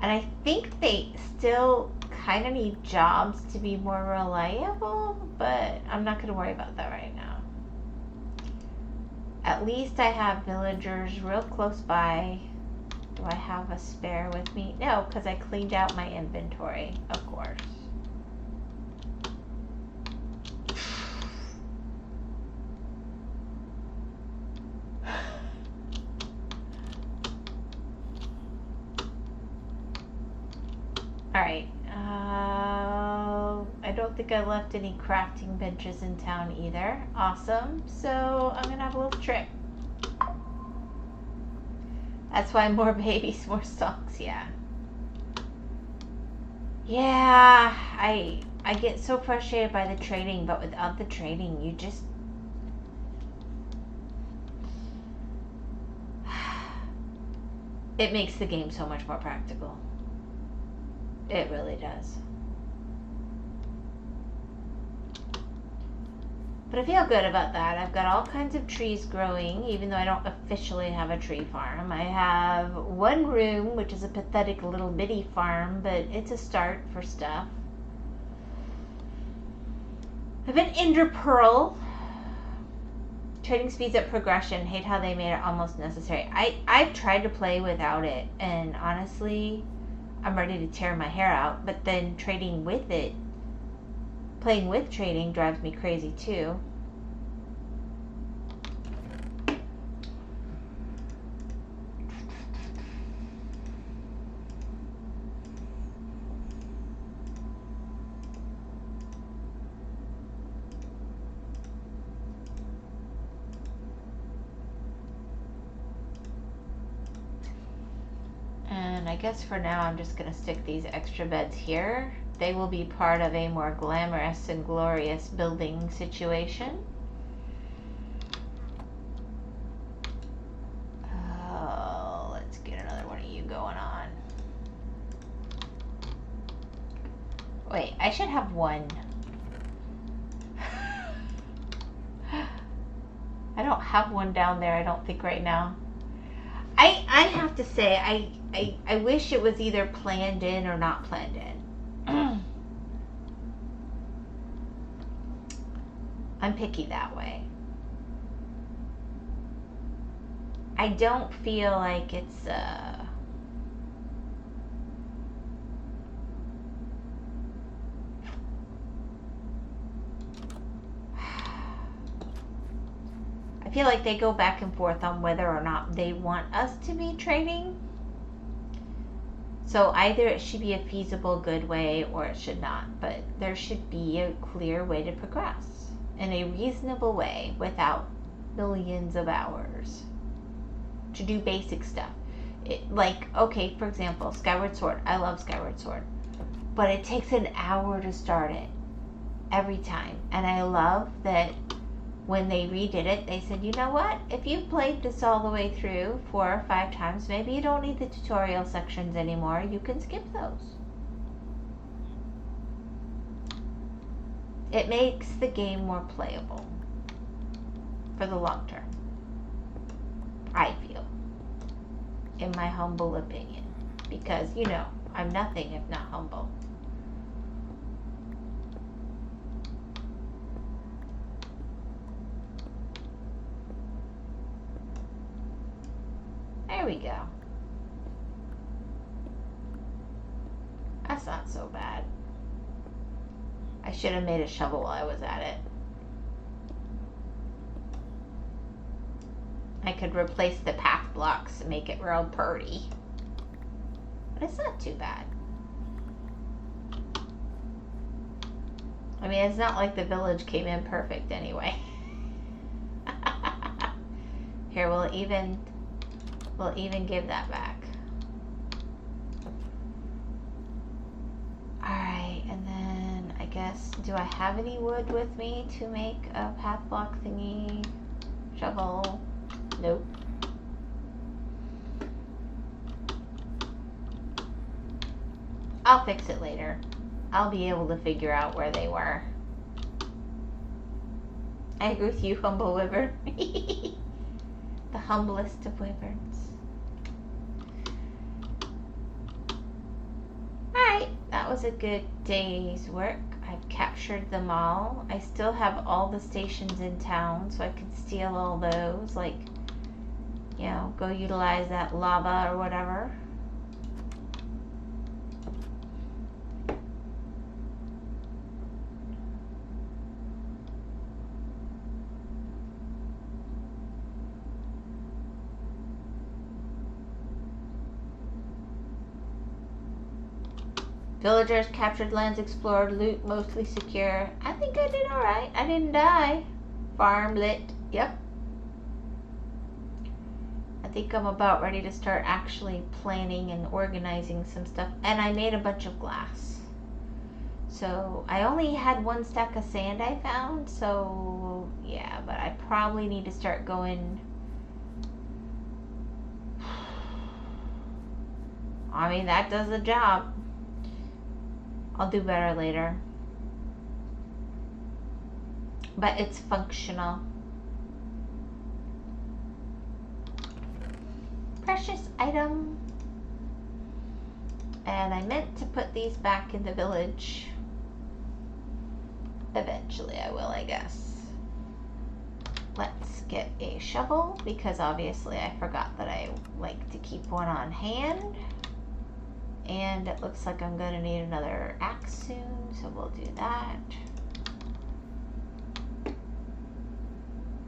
And I think they still kind of need jobs to be more reliable, but I'm not going to worry about that right now. At least I have villagers real close by. Do I have a spare with me? No, because I cleaned out my inventory, of course. Alright, I don't think I left any crafting benches in town either. Awesome. So I'm gonna have a little trip. That's why more babies, more songs, yeah. Yeah, I get so frustrated by the trading, but without the trading, you just... It makes the game so much more practical. It really does. But I feel good about that. I've got all kinds of trees growing, even though I don't officially have a tree farm. I have one room, which is a pathetic little bitty farm, but it's a start for stuff. I have an ender pearl. Trading speeds up progression. Hate how they made it almost necessary. I've tried to play without it, and honestly, I'm ready to tear my hair out. But then trading with it, playing with trading drives me crazy too. And I guess for now I'm just going to stick these extra beds here. They will be part of a more glamorous and glorious building situation. Oh, let's get another one of you going on. Wait, I should have one. I don't have one down there, I don't think, right now. I have to say, I wish it was either planned in or not planned in. I'm picky that way. I don't feel like it's I feel like they go back and forth on whether or not they want us to be trading. So either it should be a feasible, good way, or it should not. But there should be a clear way to progress in a reasonable way without millions of hours to do basic stuff. Like, okay, for example, Skyward Sword. I love Skyward Sword. But it takes an hour to start it every time. And I love that when they redid it, they said, you know what? If you've played this all the way through 4 or 5 times, maybe you don't need the tutorial sections anymore. You can skip those. It makes the game more playable for the long term, I feel, in my humble opinion. Because, you know, I'm nothing if not humble. There we go. That's not so bad. I should have made a shovel while I was at it. I could replace the path blocks and make it real purty. But it's not too bad. I mean, it's not like the village came in perfect anyway. Here, we'll even give that back. Alright, and then I guess, do I have any wood with me to make a path block thingy? Shovel? Nope. I'll fix it later. I'll be able to figure out where they were. I agree with you, humble wyvern. The humblest of wyverns. Alright, that was a good day's work. I've captured them all. I still have all the stations in town, so I can steal all those. Like, you know, go utilize that lava or whatever. Villagers captured, lands explored, loot mostly secure. I think I did alright. I didn't die. Farm lit. Yep. I think I'm about ready to start actually planning and organizing some stuff. And I made a bunch of glass. So I only had 1 stack of sand I found. So yeah, but I probably need to start going. I mean, that does the job. I'll do better later. But it's functional. Precious item. And I meant to put these back in the village. Eventually I will, I guess. Let's get a shovel because obviously I forgot that I like to keep one on hand. And it looks like I'm gonna need another axe soon, so we'll do that.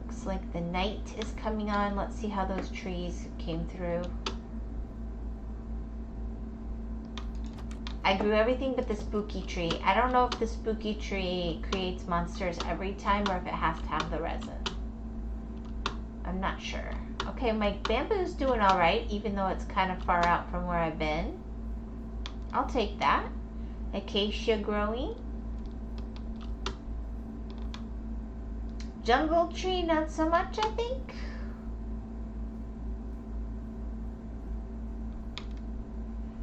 Looks like the night is coming on. Let's see how those trees came through. I grew everything but the spooky tree. I don't know if the spooky tree creates monsters every time or if it has to have the resin. I'm not sure. Okay, my bamboo's doing alright, even though it's kind of far out from where I've been. I'll take that. Acacia growing. Jungle tree, not so much, I think.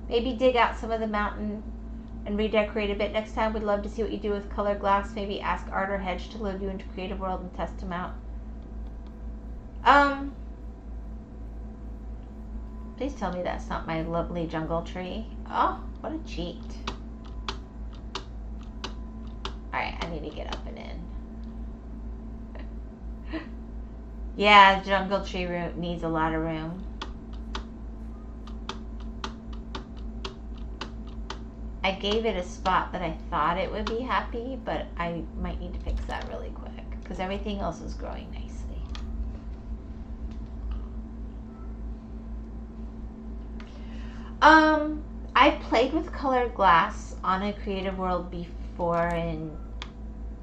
Maybe dig out some of the mountain and redecorate a bit next time. Would love to see what you do with colored glass. Maybe ask Art or Hedge to load you into Creative World and test them out. Please tell me that's not my lovely jungle tree. Oh, what a cheat. Alright, I need to get up and in. Yeah, jungle tree room needs a lot of room. I gave it a spot that I thought it would be happy, but I might need to fix that really quick because everything else is growing nicely. I played with colored glass on a Creative World before in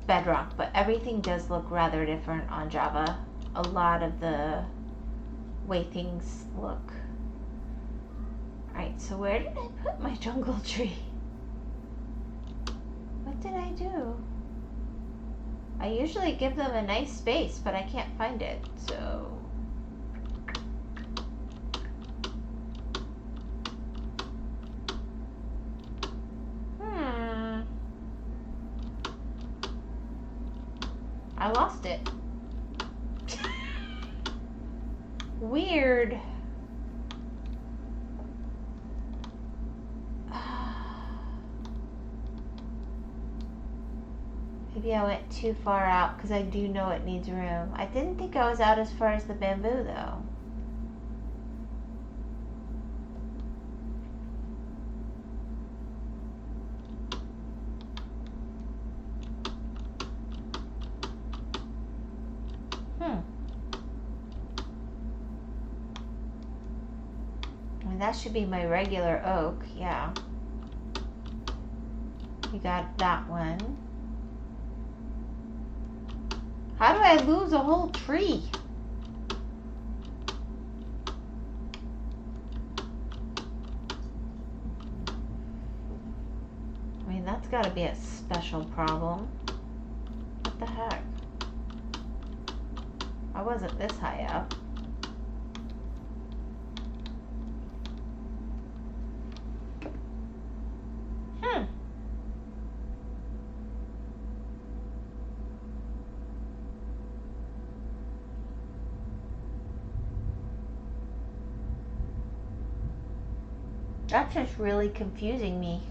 Bedrock, but everything does look rather different on Java. A lot of the way things look. Alright, so where did I put my jungle tree? What did I do? I usually give them a nice space, but I can't find it, so... I lost it. Weird. Maybe I went too far out because I do know it needs room. I didn't think I was out as far as the bamboo though. That should be my regular oak, yeah. You got that one. How do I lose a whole tree? I mean, that's gotta be a special problem. What the heck? I wasn't this high up. That's just really confusing me.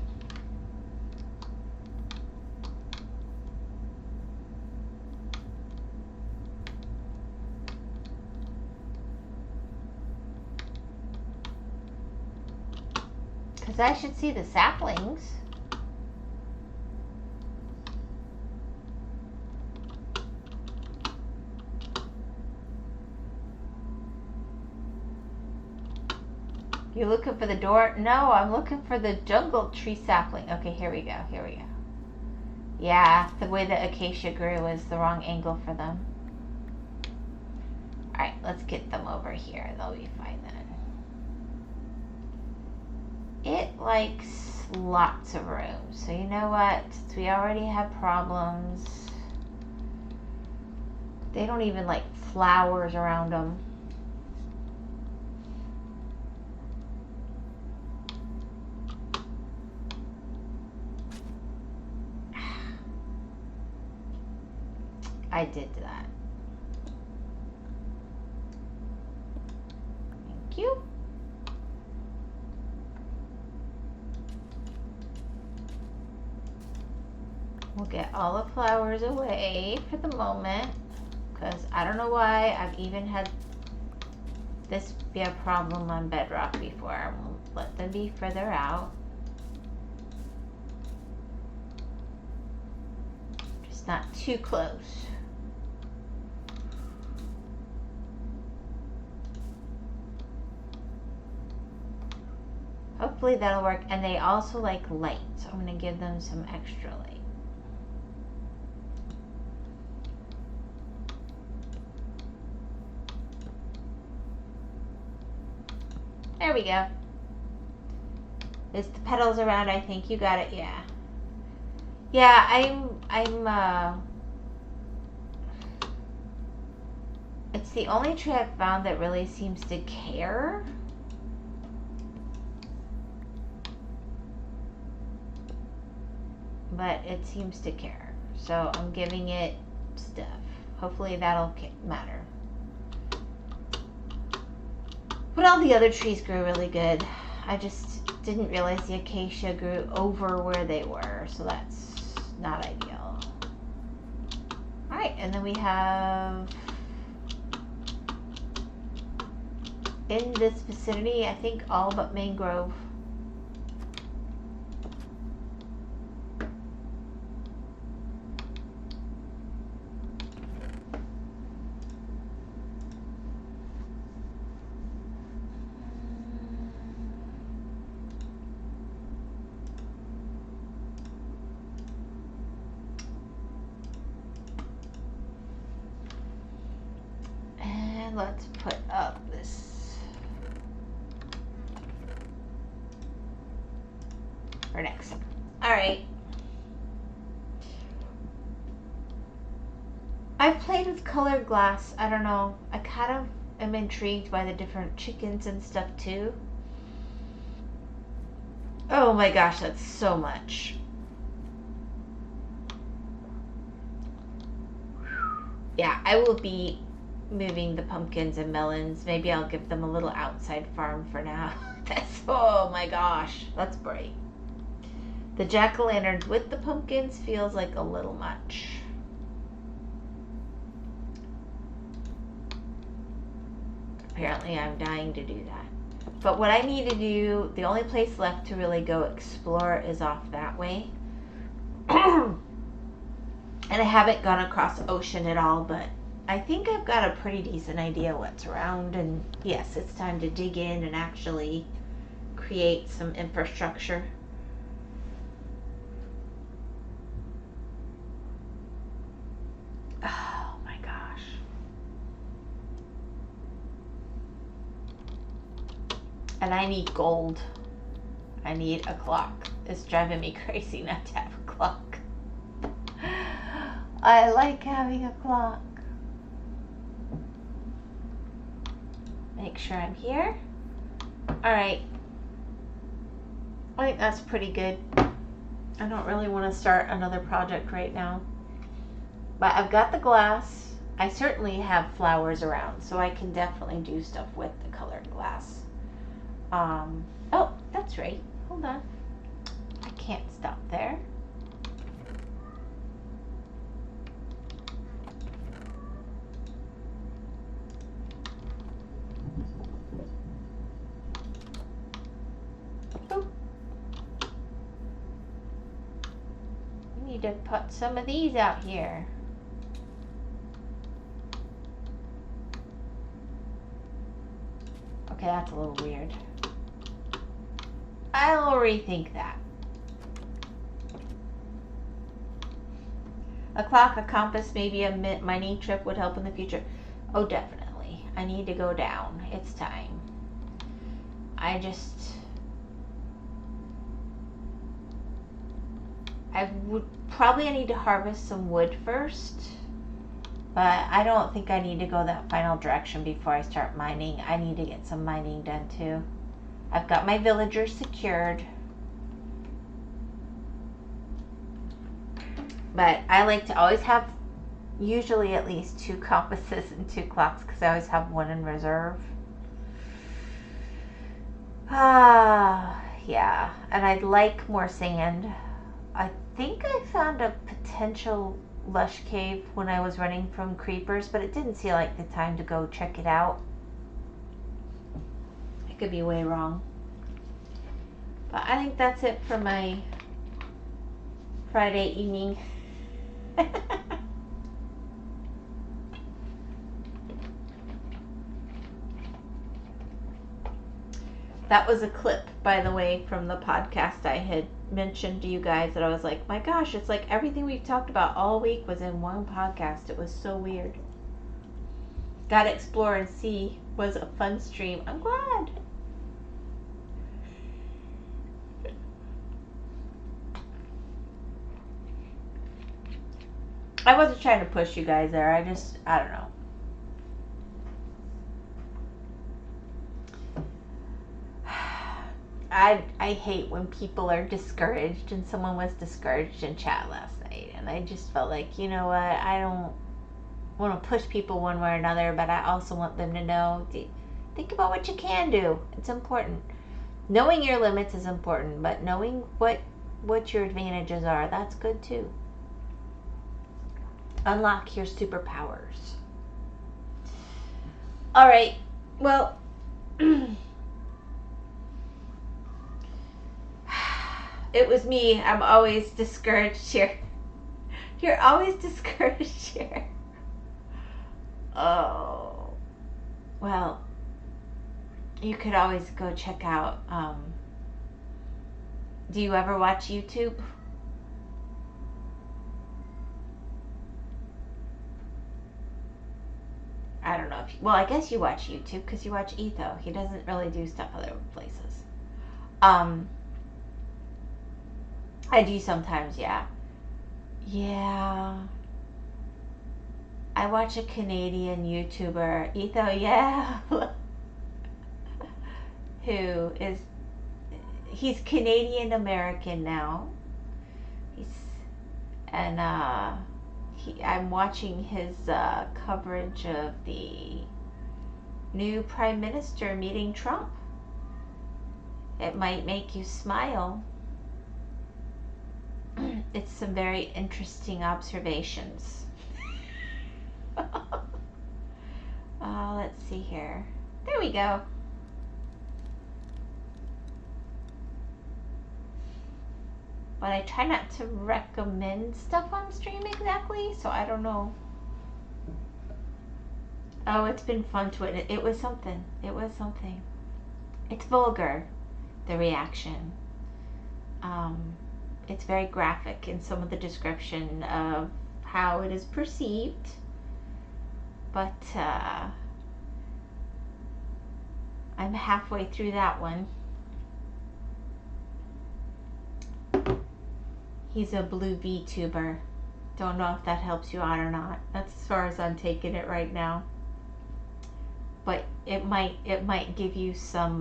Because I should see the saplings. You're looking for the door? No, I'm looking for the jungle tree sapling. Okay, here we go. Here we go. Yeah, the way the acacia grew was the wrong angle for them. Alright, let's get them over here. They'll be fine then. It likes lots of room. So you know what? Since we already have problems, they don't even like flowers around them. I did that. Thank you. We'll get all the flowers away for the moment, because I don't know why I've even had this be a problem on bedrock before. We'll let them be further out. Just not too close. Hopefully that'll work. And they also like light, so I'm going to give them some extra light. There we go. Is the petals around? I think you got it. Yeah. Yeah, it's the only tree I've found that really seems to care. But it seems to care. So I'm giving it stuff. Hopefully that'll matter. But all the other trees grew really good. I just didn't realize the acacia grew over where they were, so that's not ideal. Alright, and then we have in this vicinity, I think all but mangrove. Let's put up this for next. All right. I've played with colored glass. I don't know. I kind of am intrigued by the different chickens and stuff too. Oh my gosh, that's so much. Yeah, I will be moving the pumpkins and melons. Maybe I'll give them a little outside farm for now. That's, oh my gosh, that's bright. The jack-o'-lanterns with the pumpkins feels like a little much. Apparently I'm dying to do that. But what I need to do, the only place left to really go explore is off that way. And I haven't gone across the ocean at all, but I think I've got a pretty decent idea what's around, and yes, it's time to dig in and actually create some infrastructure. Oh my gosh. And I need gold. I need a clock. It's driving me crazy not to have a clock. I like having a clock. Make sure I'm here. All right. I think that's pretty good. I don't really want to start another project right now. But I've got the glass. I certainly have flowers around, so I can definitely do stuff with the colored glass. Oh, that's right. Hold on. I can't stop there. need to put some of these out here. Okay, that's a little weird. I'll rethink that. A clock, a compass, maybe a mining trip would help in the future. Oh, definitely. I need to go down. It's time. I would probably need to harvest some wood first, but I don't think I need to go that final direction before I start mining. I need to get some mining done too. I've got my villagers secured, but I like to always have usually at least 2 compasses and 2 clocks because I always have one in reserve. Yeah, and I'd like more sand. I think I found a potential lush cave when I was running from creepers, but it didn't seem like the time to go check it out. I could be way wrong. But I think that's it for my Friday evening. That was a clip, by the way, from the podcast I had mentioned to you guys that I was like, my gosh, it's like everything we've talked about all week was in one podcast. It was so weird. Gotta explore and see was a fun stream. I'm glad. I wasn't trying to push you guys there. I don't know. I hate when people are discouraged, and someone was discouraged in chat last night, and I just felt like, you know what, I don't want to push people one way or another, but I also want them to know, think about what you can do. It's important. Knowing your limits is important, but knowing what your advantages are, that's good too. Unlock your superpowers. All right, well, it was me. I'm always discouraged here. You're always discouraged here. Oh, well, you could always go check out, do you ever watch YouTube? I don't know if well, I guess you watch YouTube because you watch Etho. He doesn't really do stuff other places. I do sometimes, yeah. Yeah. I watch a Canadian YouTuber, Etho, yeah. He's Canadian American now. I'm watching his coverage of the new Prime Minister meeting Trump. It might make you smile. It's some very interesting observations. Let's see here. There we go. But I try not to recommend stuff on stream exactly, so I don't know. Oh, it's been fun to witness. It was something. It was something. It's vulgar, the reaction. It's very graphic in some of the description of how it is perceived. But I'm halfway through that one. He's a blue VTuber. Don't know if that helps you out or not. That's as far as I'm taking it right now. But it might give you some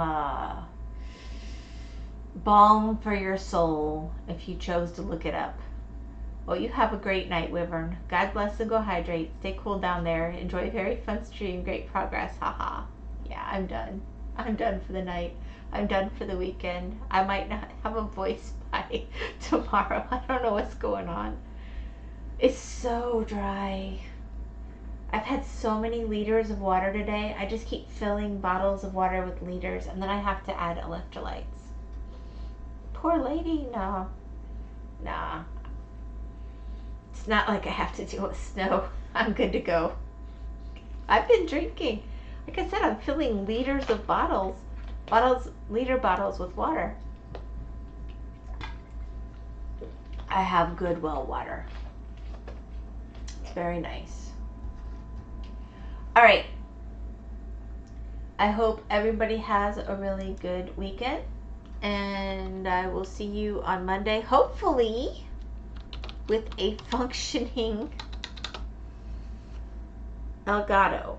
balm for your soul if you chose to look it up. Well, you have a great night, Wyvern. God bless and go hydrate. Stay cool down there. Enjoy a very fun stream. Great progress. Haha. Yeah, I'm done. I'm done for the night. I'm done for the weekend. I might not have a voice by tomorrow. I don't know what's going on. It's so dry. I've had so many liters of water today. I just keep filling bottles of water with liters, and then I have to add electrolytes. Poor lady. No. Nah. It's not like I have to deal with snow. I'm good to go. I've been drinking. Like I said, I'm filling liters of liter bottles with water. I have good well water. It's very nice. All right. I hope everybody has a really good weekend, and I will see you on Monday, hopefully with a functioning Elgato,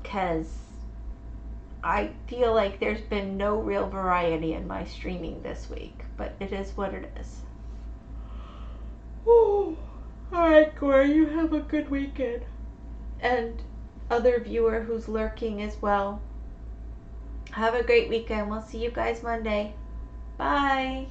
because I feel like there's been no real variety in my streaming this week, but it is what it is. Oh, all right, Corey, you have a good weekend. And other viewer who's lurking as well, have a great weekend. We'll see you guys Monday. Bye.